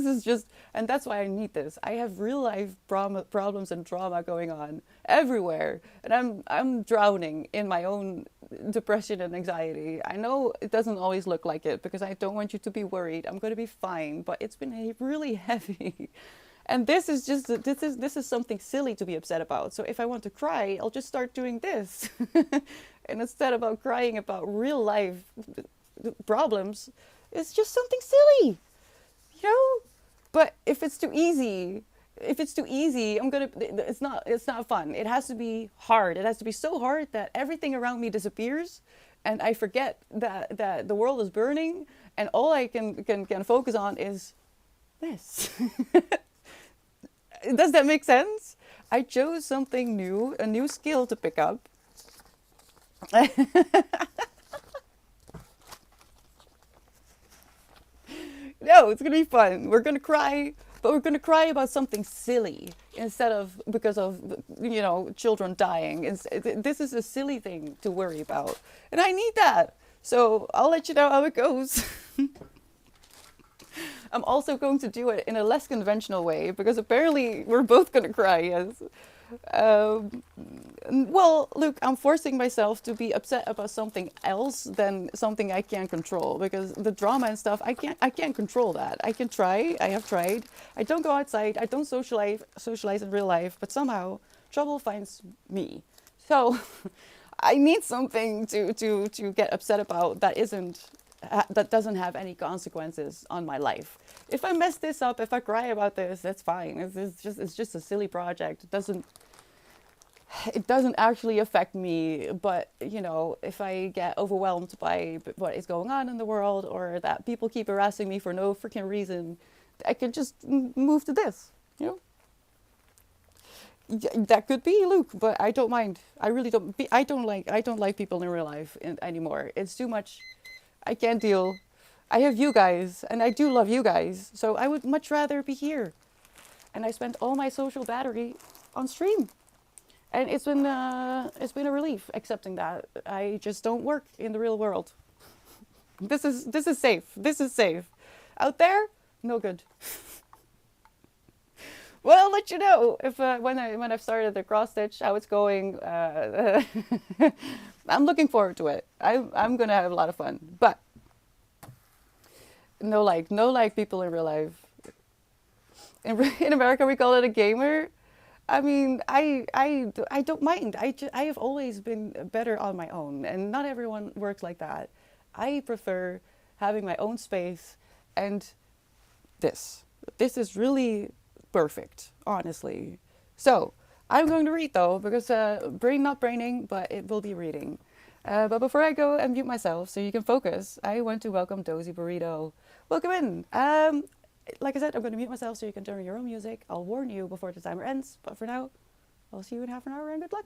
is just, and that's why I need this. I have real life problems and trauma going on everywhere, and I'm drowning in my own depression and anxiety. I know it doesn't always look like it because I don't want you to be worried. I'm going to be fine, but it's been really heavy. And this is something silly to be upset about. So if I want to cry, I'll just start doing this. And instead of crying about real life problems, it's just something silly. But if it's too easy, it's not fun. It has to be hard. It has to be so hard that everything around me disappears, and I forget that the world is burning, and all I can focus on is this. Does that make sense? I chose something new, a new skill to pick up. No, it's going to be fun. We're going to cry, but we're going to cry about something silly instead of because of, children dying. This is a silly thing to worry about. And I need that. So I'll let you know how it goes. I'm also going to do it in a less conventional way because apparently we're both going to cry, yes. Well, look, I'm forcing myself to be upset about something else than something I can't control, because the drama and stuff, I can't control that. I can try. I have tried. I don't go outside. I don't socialize in real life, but somehow trouble finds me. So I need something to get upset about that isn't that doesn't have any consequences on my life. If I mess this up, if I cry about this, that's fine. It's just a silly project. It doesn't actually affect me. But you know, if I get overwhelmed by what is going on in the world, or that people keep harassing me for no freaking reason, I could just move to this. You know, that could be Luke, but I don't mind. I really don't. I don't like people in real life anymore. It's too much. I can't deal. I have you guys, and I do love you guys. So I would much rather be here. And I spent all my social battery on stream, and it's been a relief accepting that I just don't work in the real world. This is safe. This is safe. Out there, no good. Well, I'll let you know if when I've started the cross stitch how it's going. I'm looking forward to it. I'm gonna have a lot of fun. But no like people in real life. In America, we call it a gamer. I mean, I don't mind. I have always been better on my own, and not everyone works like that. I prefer having my own space, and this. This is really perfect, honestly. So, I'm going to read though, because brain not braining, but it will be reading. But before I go and mute myself so you can focus, I want to welcome Dozy Burrito. Welcome in. Like I said, I'm going to mute myself so you can turn on your own music. I'll warn you before the timer ends, but for now, I'll see you in half an hour and good luck.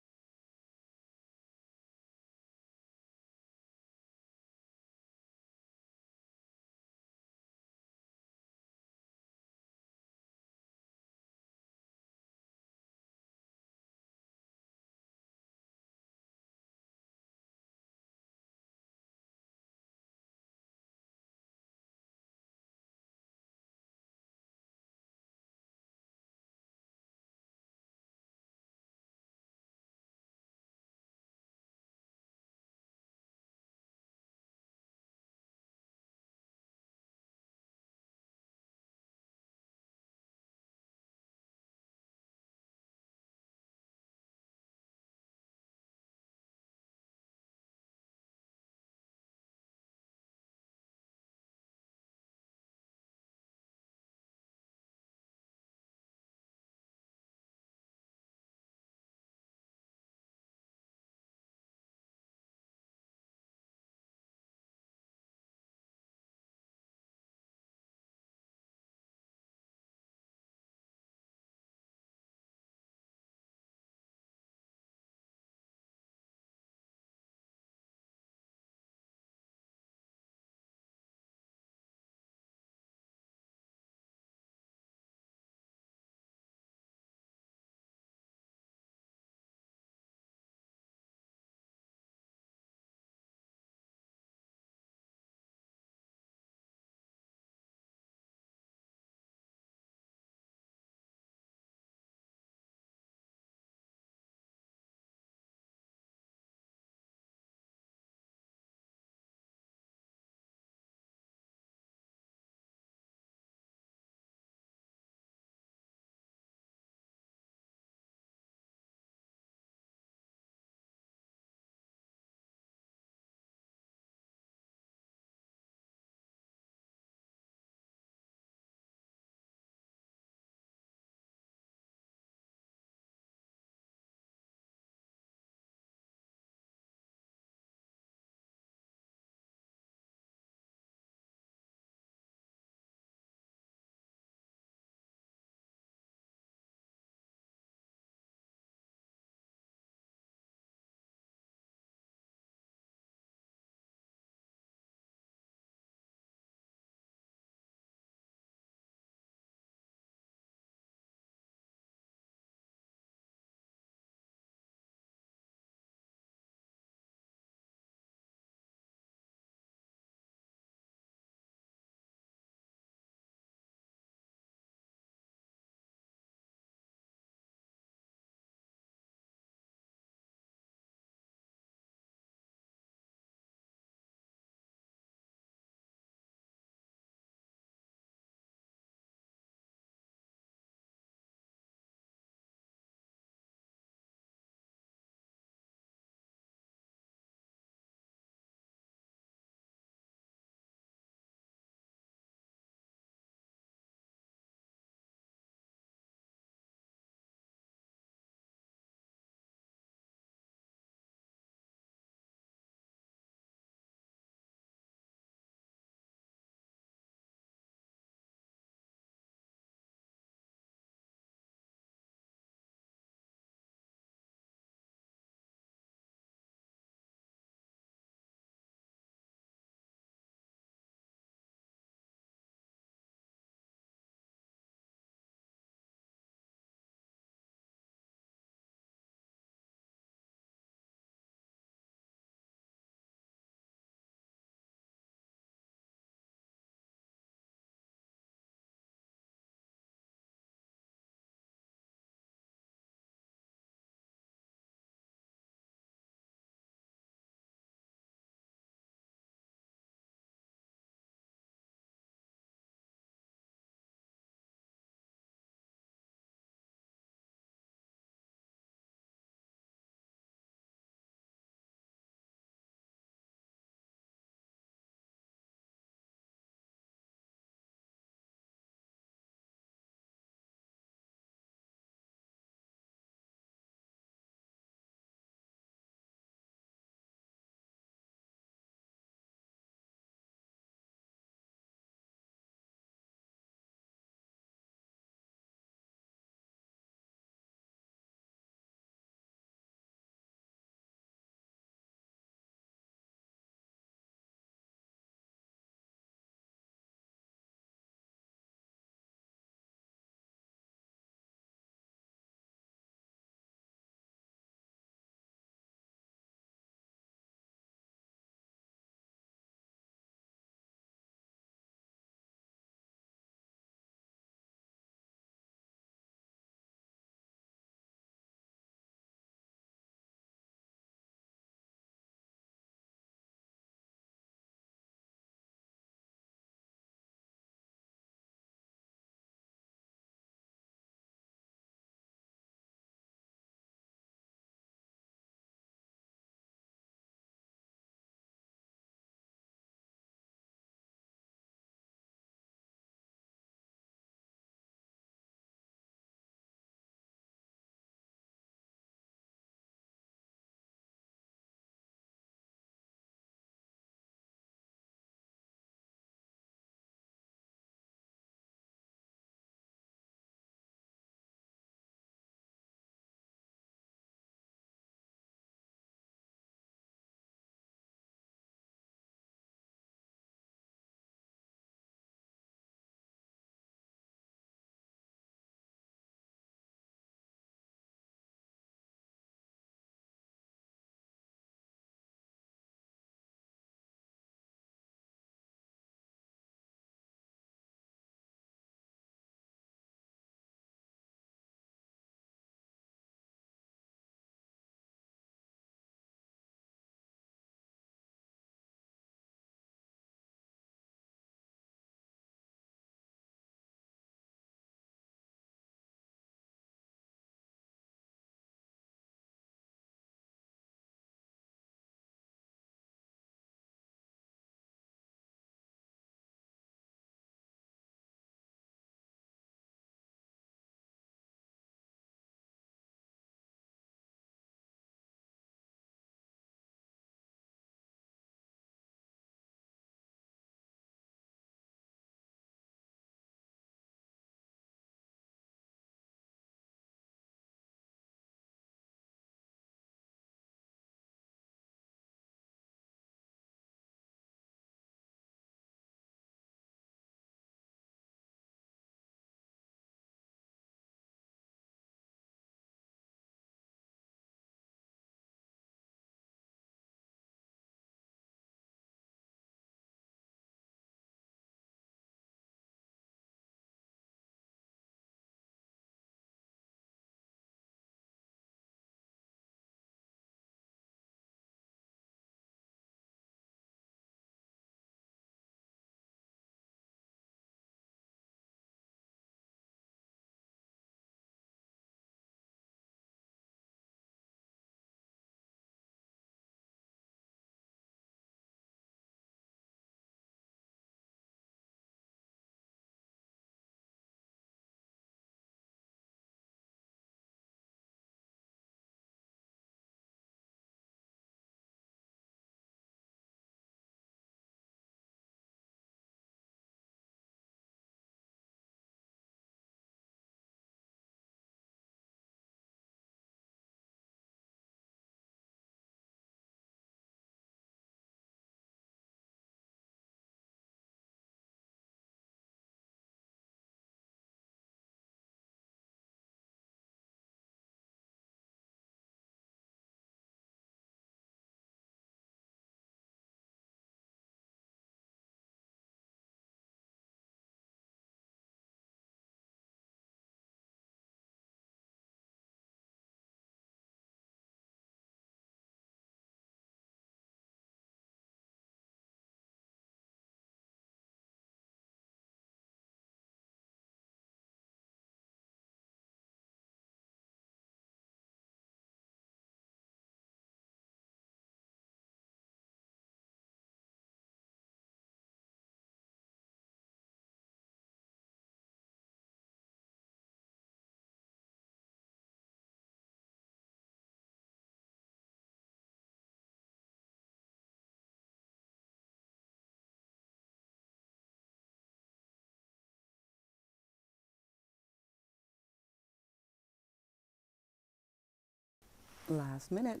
Last minute.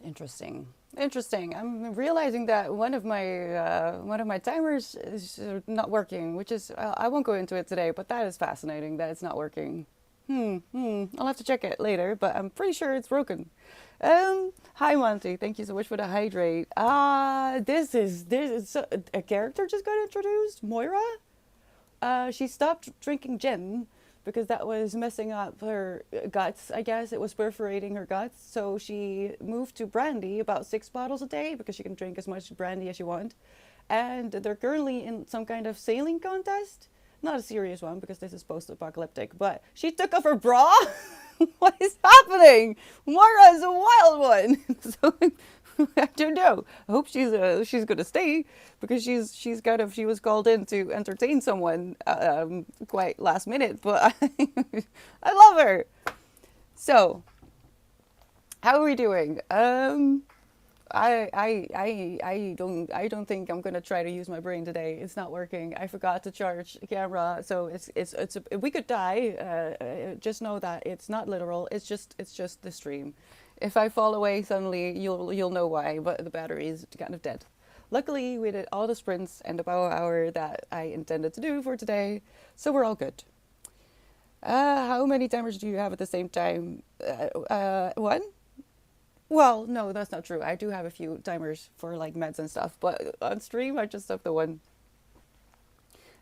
Interesting. Interesting. I'm realizing that one of my timers is not working, which is I won't go into it today, but that is fascinating that it's not working. I'll have to check it later, but I'm pretty sure it's broken. Hi Monty, thank you so much for the hydrate. This is a character just got introduced, Moira. She stopped drinking gin because that was messing up her guts, I guess. It was perforating her guts. So she moved to brandy, about 6 bottles a day, because she can drink as much brandy as you want. And they're currently in some kind of sailing contest. Not a serious one, because this is post apocalyptic, but she took off her bra. What is happening? Mara is a wild one. So I don't know. I hope she's gonna stay because she was called in to entertain someone quite last minute, but I love her. So how are we doing? I don't think I'm gonna try to use my brain today. It's not working. I forgot to charge the camera, so we could die. Just know that it's not literal. It's just the stream. If I fall away suddenly, you'll know why. But the battery is kind of dead. Luckily, we did all the sprints and the power hour that I intended to do for today, so we're all good. How many timers do you have at the same time? One? Well, no, that's not true. I do have a few timers for like meds and stuff, but on stream I just have the one.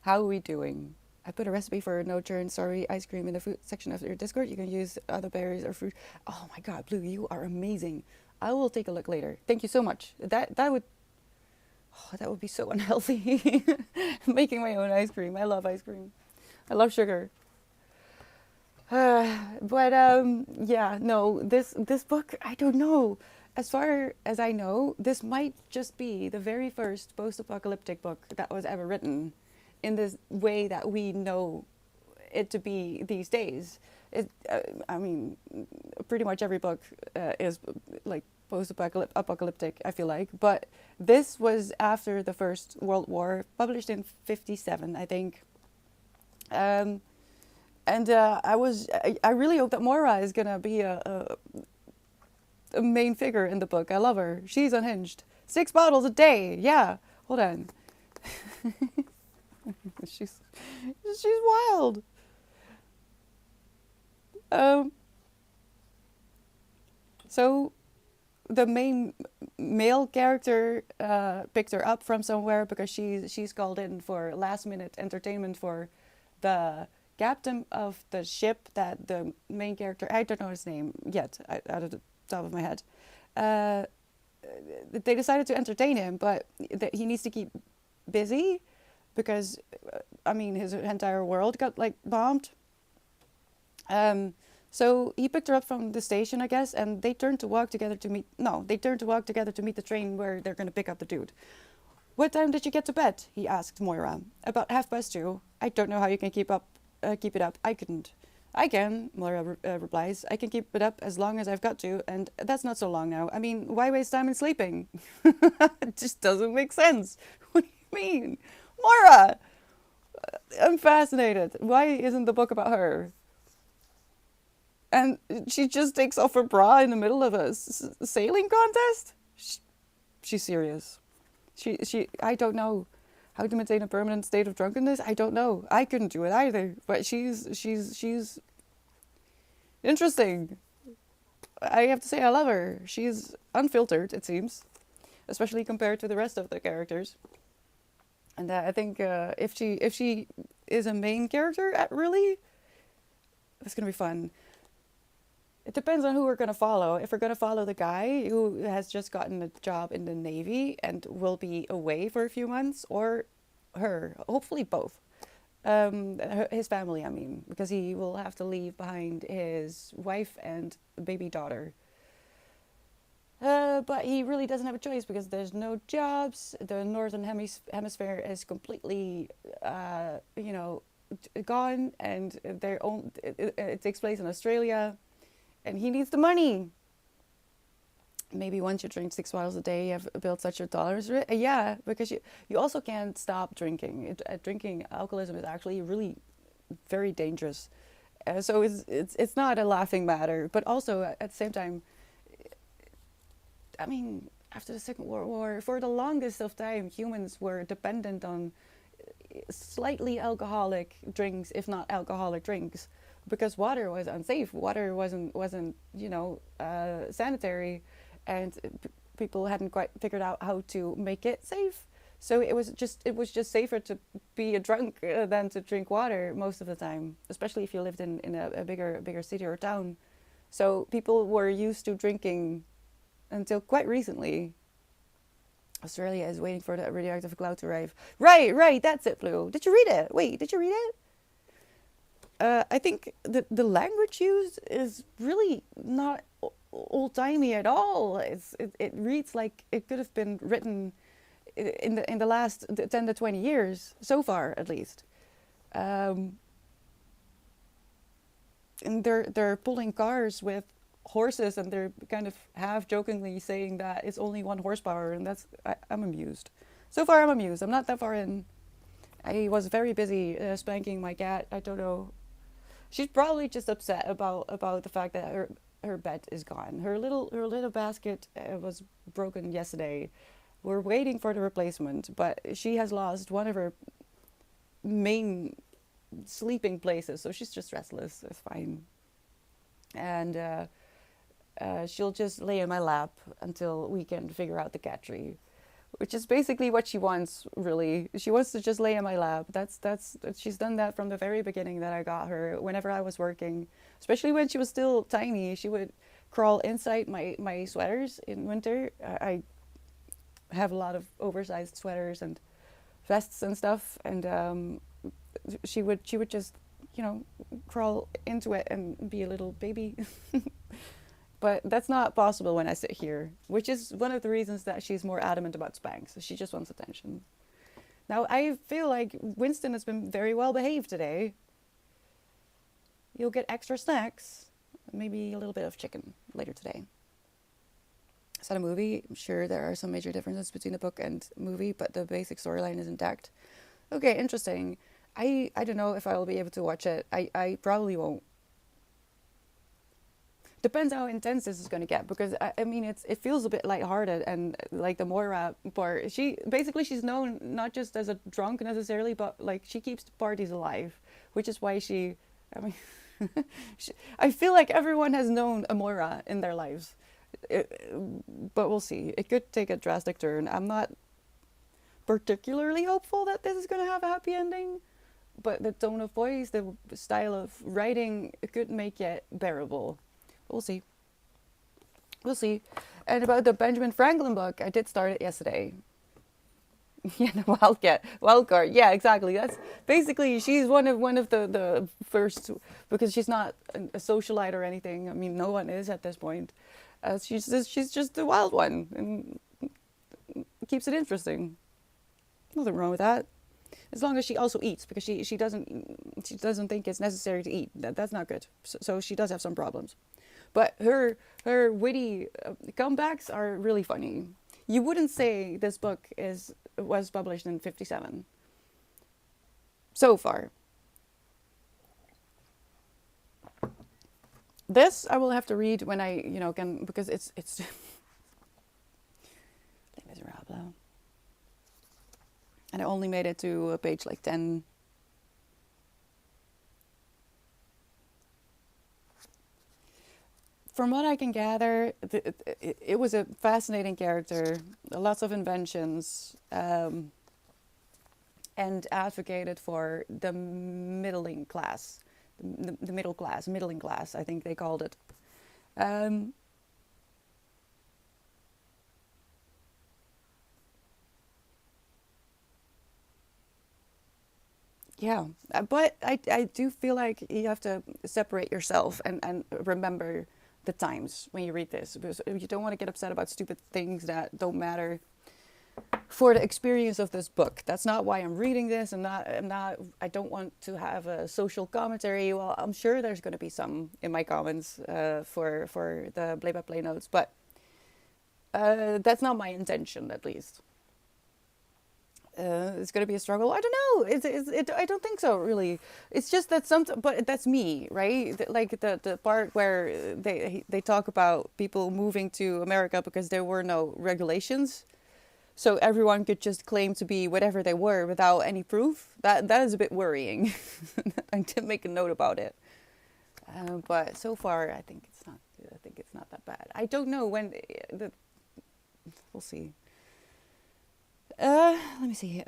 How are we doing? I put a recipe for a no churn sorry ice cream in the food section of your Discord. You can use other berries or fruit. Oh my god, Blue, you are amazing. I will take a look later. Thank you so much. That would be so unhealthy. Making my own ice cream. I love ice cream. I love sugar. But yeah, no, this book, I don't know. As far as I know, this might just be the very first post-apocalyptic book that was ever written in this way that we know it to be these days. I mean, pretty much every book is like post-apocalyptic, I feel like. But this was after the First World War, published in 57, I think. And I really hope that Moira is gonna be a main figure in the book. I love her. She's unhinged. 6 bottles a day. Yeah. Hold on. she's she's wild. Um. So the main male character picked her up from somewhere because she's called in for last minute entertainment for the captain of the ship that the main character, I don't know his name yet, out of the top of my head, uh, they decided to entertain him, but he needs to keep busy because, I mean, his entire world got like bombed. Um, so he picked her up from the station, I guess, and they turned to walk together to meet. No, they turned to walk together to meet the train where they're going to pick up the dude. What time did you get to bed? He asked Moira. About 2:30. I don't know how you can keep it up. I couldn't. I can, Moira replies. I can keep it up as long as I've got to, and that's not so long now. I mean, why waste time in sleeping? It just doesn't make sense. What do you mean? Moira! I'm fascinated. Why isn't the book about her? And she just takes off her bra in the middle of a sailing contest? She's serious. I don't know how to maintain a permanent state of drunkenness. I don't know. I couldn't do it either. But she's interesting. I have to say I love her. She's unfiltered, it seems, especially compared to the rest of the characters. And I think if she is a main character, really, it's gonna be fun. It depends on who we're going to follow. If we're going to follow the guy who has just gotten a job in the Navy and will be away for a few months, or her, hopefully both. His family, I mean, because he will have to leave behind his wife and baby daughter. But he really doesn't have a choice because there's no jobs. The northern hemisphere is completely, gone, and it takes place in Australia, and he needs the money. Maybe once you drink 6 bottles a day, you have built such a tolerance. Yeah, because you also can't stop drinking. Drinking alcoholism is actually really very dangerous. So it's not a laughing matter, but also at the same time, I mean, after the Second World War, for the longest of time, humans were dependent on slightly alcoholic drinks, if not alcoholic drinks, because water was unsafe. Water wasn't sanitary, and people hadn't quite figured out how to make it safe. So it was just safer to be a drunk than to drink water most of the time, especially if you lived in a bigger city or town. So people were used to drinking until quite recently. Australia is waiting for the radioactive cloud to arrive. Right, that's it, Blue. Did you read it? Wait, did you read it? I think the language used is really not old timey at all. It reads like it could have been written in the last 10 to 20 years so far, at least. Um, and they're pulling cars with horses, and they're kind of half jokingly saying that it's only 1 horsepower, and I'm amused. So far, I'm amused. I'm not that far in. I was very busy spanking my cat. I don't know. She's probably just upset about the fact that her bed is gone. Her little basket was broken yesterday. We're waiting for the replacement, but she has lost one of her main sleeping places, so she's just restless. It's fine, and she'll just lay in my lap until we can figure out the cat tree, which is basically what she wants. Really, she wants to just lay in my lap. That's she's done that from the very beginning that I got her. Whenever I was working, especially when she was still tiny, she would crawl inside my sweaters in winter. I have a lot of oversized sweaters and vests and stuff, and she would just crawl into it and be a little baby. But that's not possible when I sit here, which is one of the reasons that she's more adamant about Spanx. She just wants attention. Now, I feel like Winston has been very well behaved today. You'll get extra snacks, maybe a little bit of chicken later today. Is that a movie? I'm sure there are some major differences between the book and movie, but the basic storyline is intact. Okay, interesting. I don't know if I will be able to watch it. I probably won't. Depends how intense this is going to get, because I mean it feels a bit lighthearted, and like the Moira part, she's known not just as a drunk necessarily, but like she keeps the parties alive, which is why I mean I feel like everyone has known a Moira in their lives. But we'll see. It could take a drastic turn. I'm not particularly hopeful that this is going to have a happy ending, but the tone of voice, the style of writing could make it bearable. We'll see. We'll see. And about the Benjamin Franklin book, I did start it yesterday. Yeah, the Wildcard. Yeah, exactly. That's basically, she's one of the first, because she's not a socialite or anything. I mean, no one is at this point. She's just the wild one, and keeps it interesting. Nothing wrong with that, as long as she also eats, because she doesn't think it's necessary to eat. That's not good. So she does have some problems, but her witty comebacks are really funny. You wouldn't say this book was published in 1957 so far. This I will have to read when I can, because it's Les Miserables, and I only made it to page like 10. From what I can gather, it was a fascinating character, lots of inventions, and advocated for the middling class, the middling class, I think they called it. Yeah, but I do feel like you have to separate yourself and remember the times when you read this, because you don't want to get upset about stupid things that don't matter for the experience of this book. That's not why I'm reading this. I don't want to have a social commentary. Well, I'm sure there's going to be some in my comments for the play by play notes, but that's not my intention, at least. It's going to be a struggle. I don't know. I don't think so, really. It's just that but that's me, right? Like the part where they talk about people moving to America because there were no regulations, so everyone could just claim to be whatever they were without any proof. That is a bit worrying. I did make a note about it, but so far I think it's not. I think it's not that bad. I don't know when. We'll see. Let me see.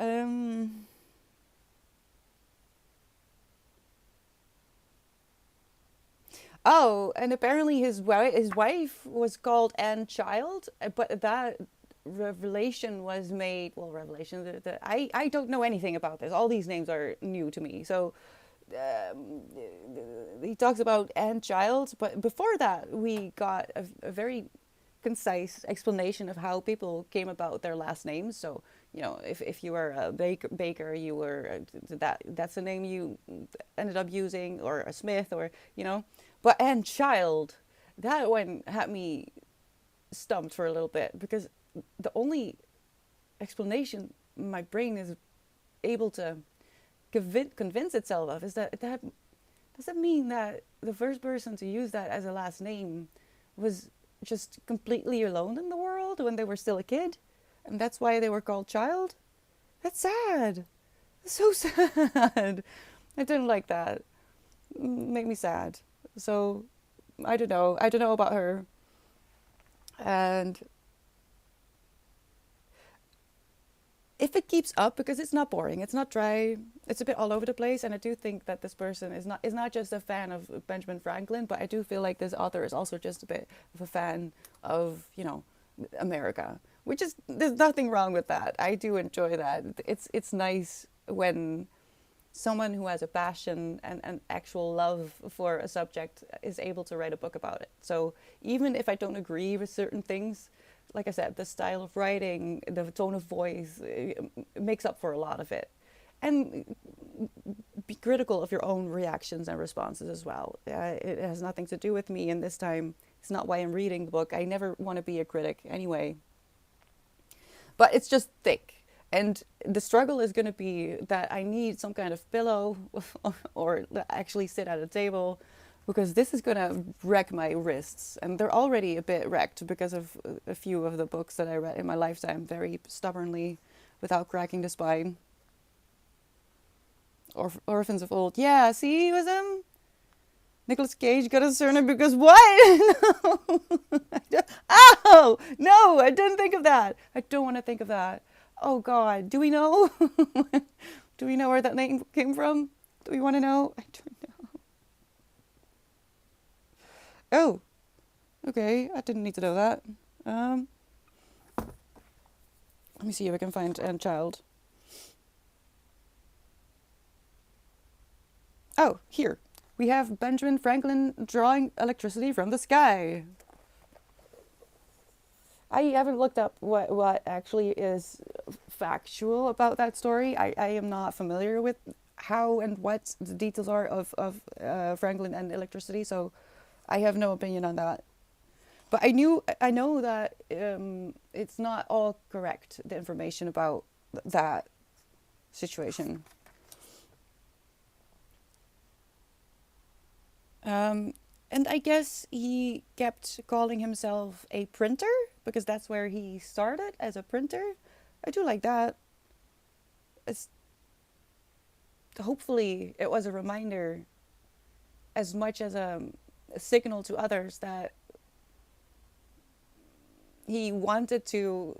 Oh, and apparently his wife was called Anne Child, but that revelation was made. Well, revelation. I don't know anything about this. All these names are new to me. So he talks about Anne Child, but before that, we got a very concise explanation of how people came about their last names. So, if you were a baker, you were that's the name you ended up using, or a smith, or. But and child, that one had me stumped for a little bit, because the only explanation my brain is able to convince itself of is that does that mean that the first person to use that as a last name was just completely alone in the world when they were still a kid, and that's why they were called child? That's sad. That's so sad. I didn't like that. Made me sad. So I don't know. I don't know about her. And if it keeps up, because it's not boring, it's not dry, it's a bit all over the place, and I do think that this person is not just a fan of Benjamin Franklin, but I do feel like this author is also just a bit of a fan of, America, which is, there's nothing wrong with that. I do enjoy that. It's nice when someone who has a passion and an actual love for a subject is able to write a book about it. So even if I don't agree with certain things, like I said, the style of writing, the tone of voice, it makes up for a lot of it. And be critical of your own reactions and responses as well. It has nothing to do with me, and this time it's not why I'm reading the book. I never want to be a critic anyway. But it's just thick. And the struggle is going to be that I need some kind of pillow or actually sit at a table, because this is going to wreck my wrists. And they're already a bit wrecked because of a few of the books that I read in my lifetime very stubbornly without cracking the spine. Orphans of Old. Yeah, see, was him? Nicolas Cage got a surname because what? No. Oh, no, I didn't think of that. I don't want to think of that. Oh, God. Do we know? Do we know where that name came from? Do we want to know? I don't know. Oh, okay. I didn't need to know that. Let me see if I can find Anne Child. Oh, here. We have Benjamin Franklin drawing electricity from the sky. I haven't looked up what actually is factual about that story. I am not familiar with how and what the details are of Franklin and electricity, so I have no opinion on that. But I know that it's not all correct, the information about that situation. And I guess he kept calling himself a printer because that's where he started, as a printer. I do like that. Hopefully it was a reminder as much as a signal to others that he wanted to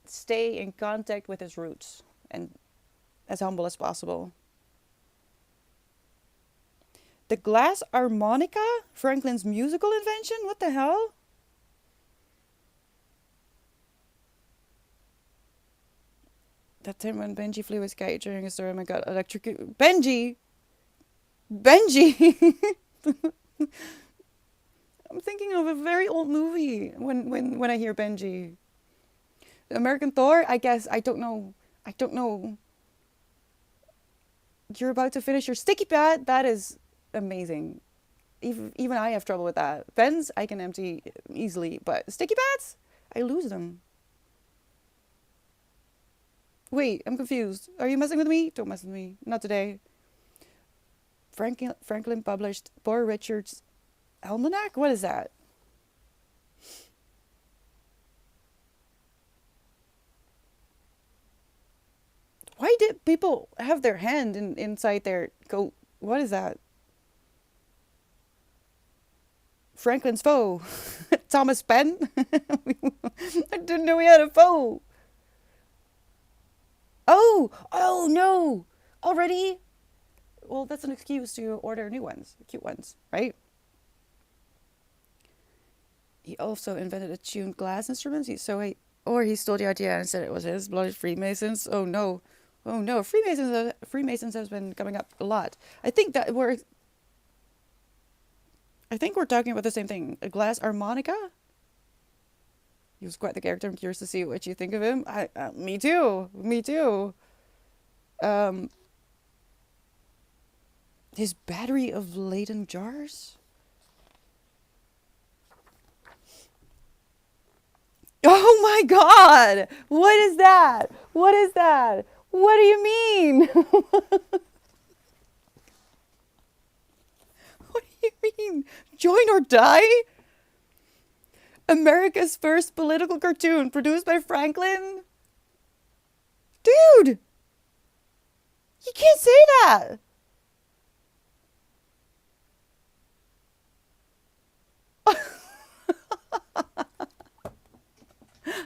stay in contact with his roots and as humble as possible. The glass harmonica? Franklin's musical invention? What the hell? That time when Benji flew his kite during a storm and got electrocuted. Benji! Benji! I'm thinking of a very old movie when I hear Benji. American Thor, I guess. I don't know. I don't know. You're about to finish your sticky pad. That is amazing. Even I have trouble with that. Pens, I can empty easily, but sticky pads? I lose them. Wait, I'm confused. Are you messing with me? Don't mess with me. Not today. Franklin published Poor Richard's Almanac? What is that? Why did people have their hand inside their coat? What is that? Franklin's foe. Thomas Penn? I didn't know he had a foe. Oh no! Already? Well, that's an excuse to order new ones, cute ones, right? He also invented a tuned glass instrument. Or he stole the idea and said it was his. Bloody Freemasons. Oh no! Oh no! Freemasons has been coming up a lot. I think we're talking about the same thing. A glass harmonica. He was quite the character. I'm curious to see what you think of him. Me too. Me too. Um, his battery of Leyden jars. Oh my God! What is that? What is that? What do you mean? What do you mean? Join or die? America's first political cartoon produced by Franklin? Dude! You can't say that!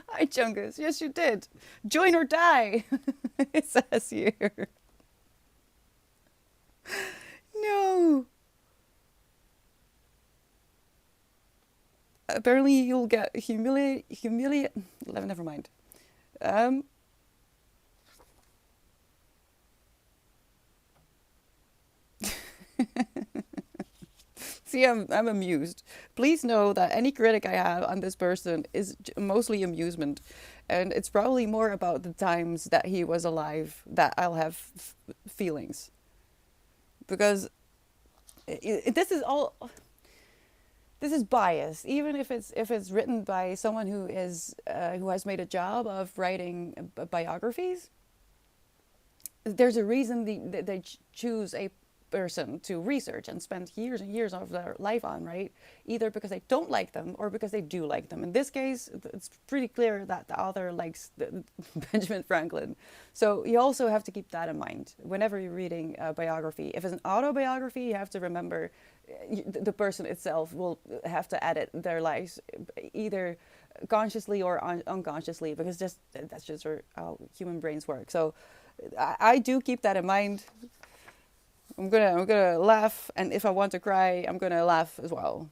Hi, Chungus. Yes, you did. Join or die. It says here. No. Apparently, you'll get humiliate. Never mind. Um. See, I'm amused. Please know that any critic I have on this person is mostly amusement. And it's probably more about the times that he was alive that I'll have feelings. Because this is all. This is bias, even if it's written by someone who has made a job of writing biographies. There's a reason they choose a person to research and spend years and years of their life on, right? Either because they don't like them or because they do like them. In this case, it's pretty clear that the author likes Benjamin Franklin. So you also have to keep that in mind whenever you're reading a biography. If it's an autobiography, you have to remember the person itself will have to edit their lives either consciously or unconsciously, because that's just how human brains work. So I do keep that in mind. I'm gonna laugh, and if I want to cry, I'm gonna laugh as well.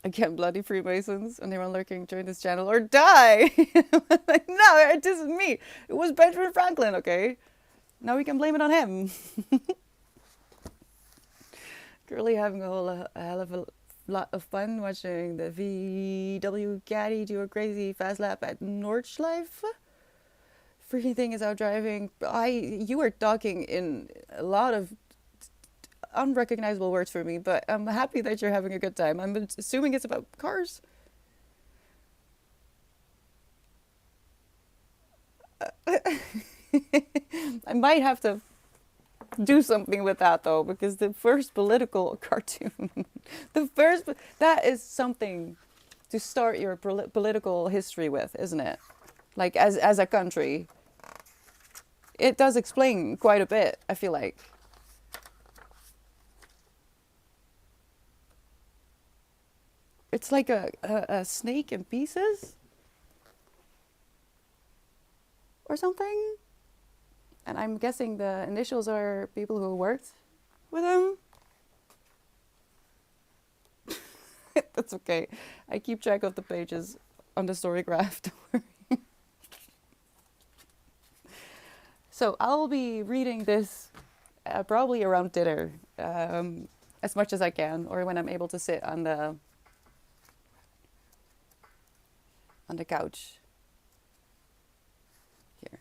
Again, bloody Freemasons. Anyone lurking, join this channel or die. Like, no, it isn't me. It was Benjamin Franklin. Okay, now we can blame it on him. Currently having a hell of a lot of fun watching the VW Caddy do a crazy fast lap at Nordschleife. Freaking thing is out driving. You are talking in a lot of unrecognizable words for me, but I'm happy that you're having a good time. I'm assuming it's about cars. I might have to do something with that though, because the first political cartoon, that is something to start your political history with, isn't it? Like as a country, it does explain quite a bit, I feel like. It's like a snake in pieces or something. And I'm guessing the initials are people who worked with him. That's okay. I keep track of the pages on the story graph. Don't worry. So I'll be reading this probably around dinner, as much as I can, or when I'm able to sit on the couch here.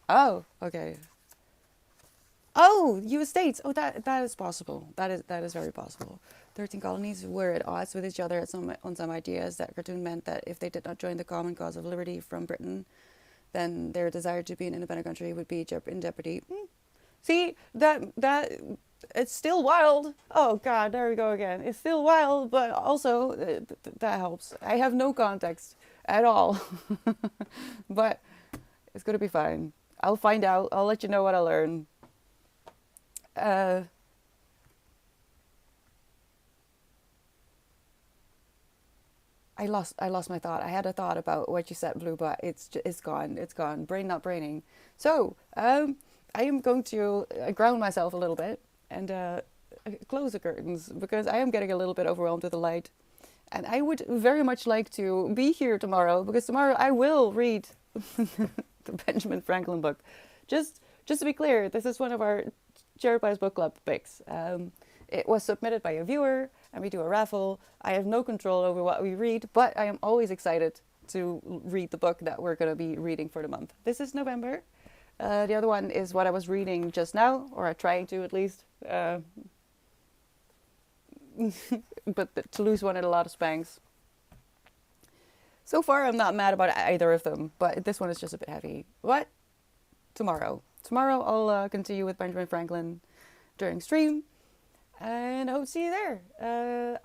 Oh, okay. Oh, U.S. states. Oh, that is possible. That is very possible. 13 colonies were at odds with each other on some ideas. That cartoon meant that if they did not join the common cause of liberty from Britain, then their desire to be an independent country would be in jeopardy. See, that it's still wild. Oh God, there we go again. It's still wild, but also that helps. I have no context at all, but it's gonna be fine. I'll find out. I'll let you know what I learn. Uh, I lost my thought. I had a thought about what you said, Blue, but it's gone. It's gone. Brain not braining. So I am going to ground myself a little bit and close the curtains because I am getting a little bit overwhelmed with the light. And I would very much like to be here tomorrow because tomorrow I will read the Benjamin Franklin book. Just to be clear, this is one of our cherrypies book club picks. It was submitted by a viewer, and we do a raffle. I have no control over what we read, but I am always excited to read the book that we're going to be reading for the month. This is November. The other one is what I was reading just now, or trying to at least. But the Toulouse one had a lot of spanks. So far, I'm not mad about either of them, but this one is just a bit heavy. What? Tomorrow. Tomorrow, I'll continue with Benjamin Franklin during stream, and I hope to see you there.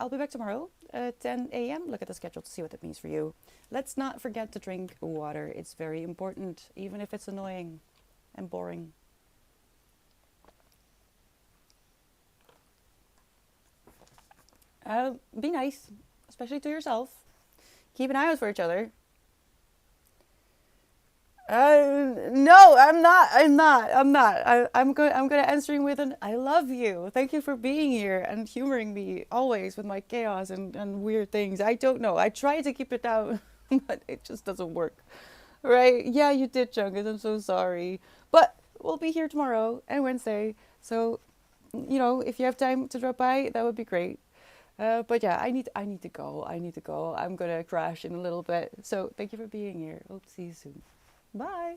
I'll be back tomorrow at 10 a.m. Look at the schedule to see what that means for you. Let's not forget to drink water. It's very important, even if it's annoying and boring. Be nice, especially to yourself. Keep an eye out for each other. No, I'm not. I'm going. I'm gonna answering with an "I love you. Thank you for being here and humoring me always with my chaos and weird things." I don't know. I try to keep it down, but it just doesn't work. Right? Yeah, you did, Chungus. I'm so sorry. But we'll be here tomorrow and Wednesday. So, if you have time to drop by, that would be great. But yeah, I need to go. I need to go. I'm gonna crash in a little bit. So thank you for being here. Hope to see you soon. Bye.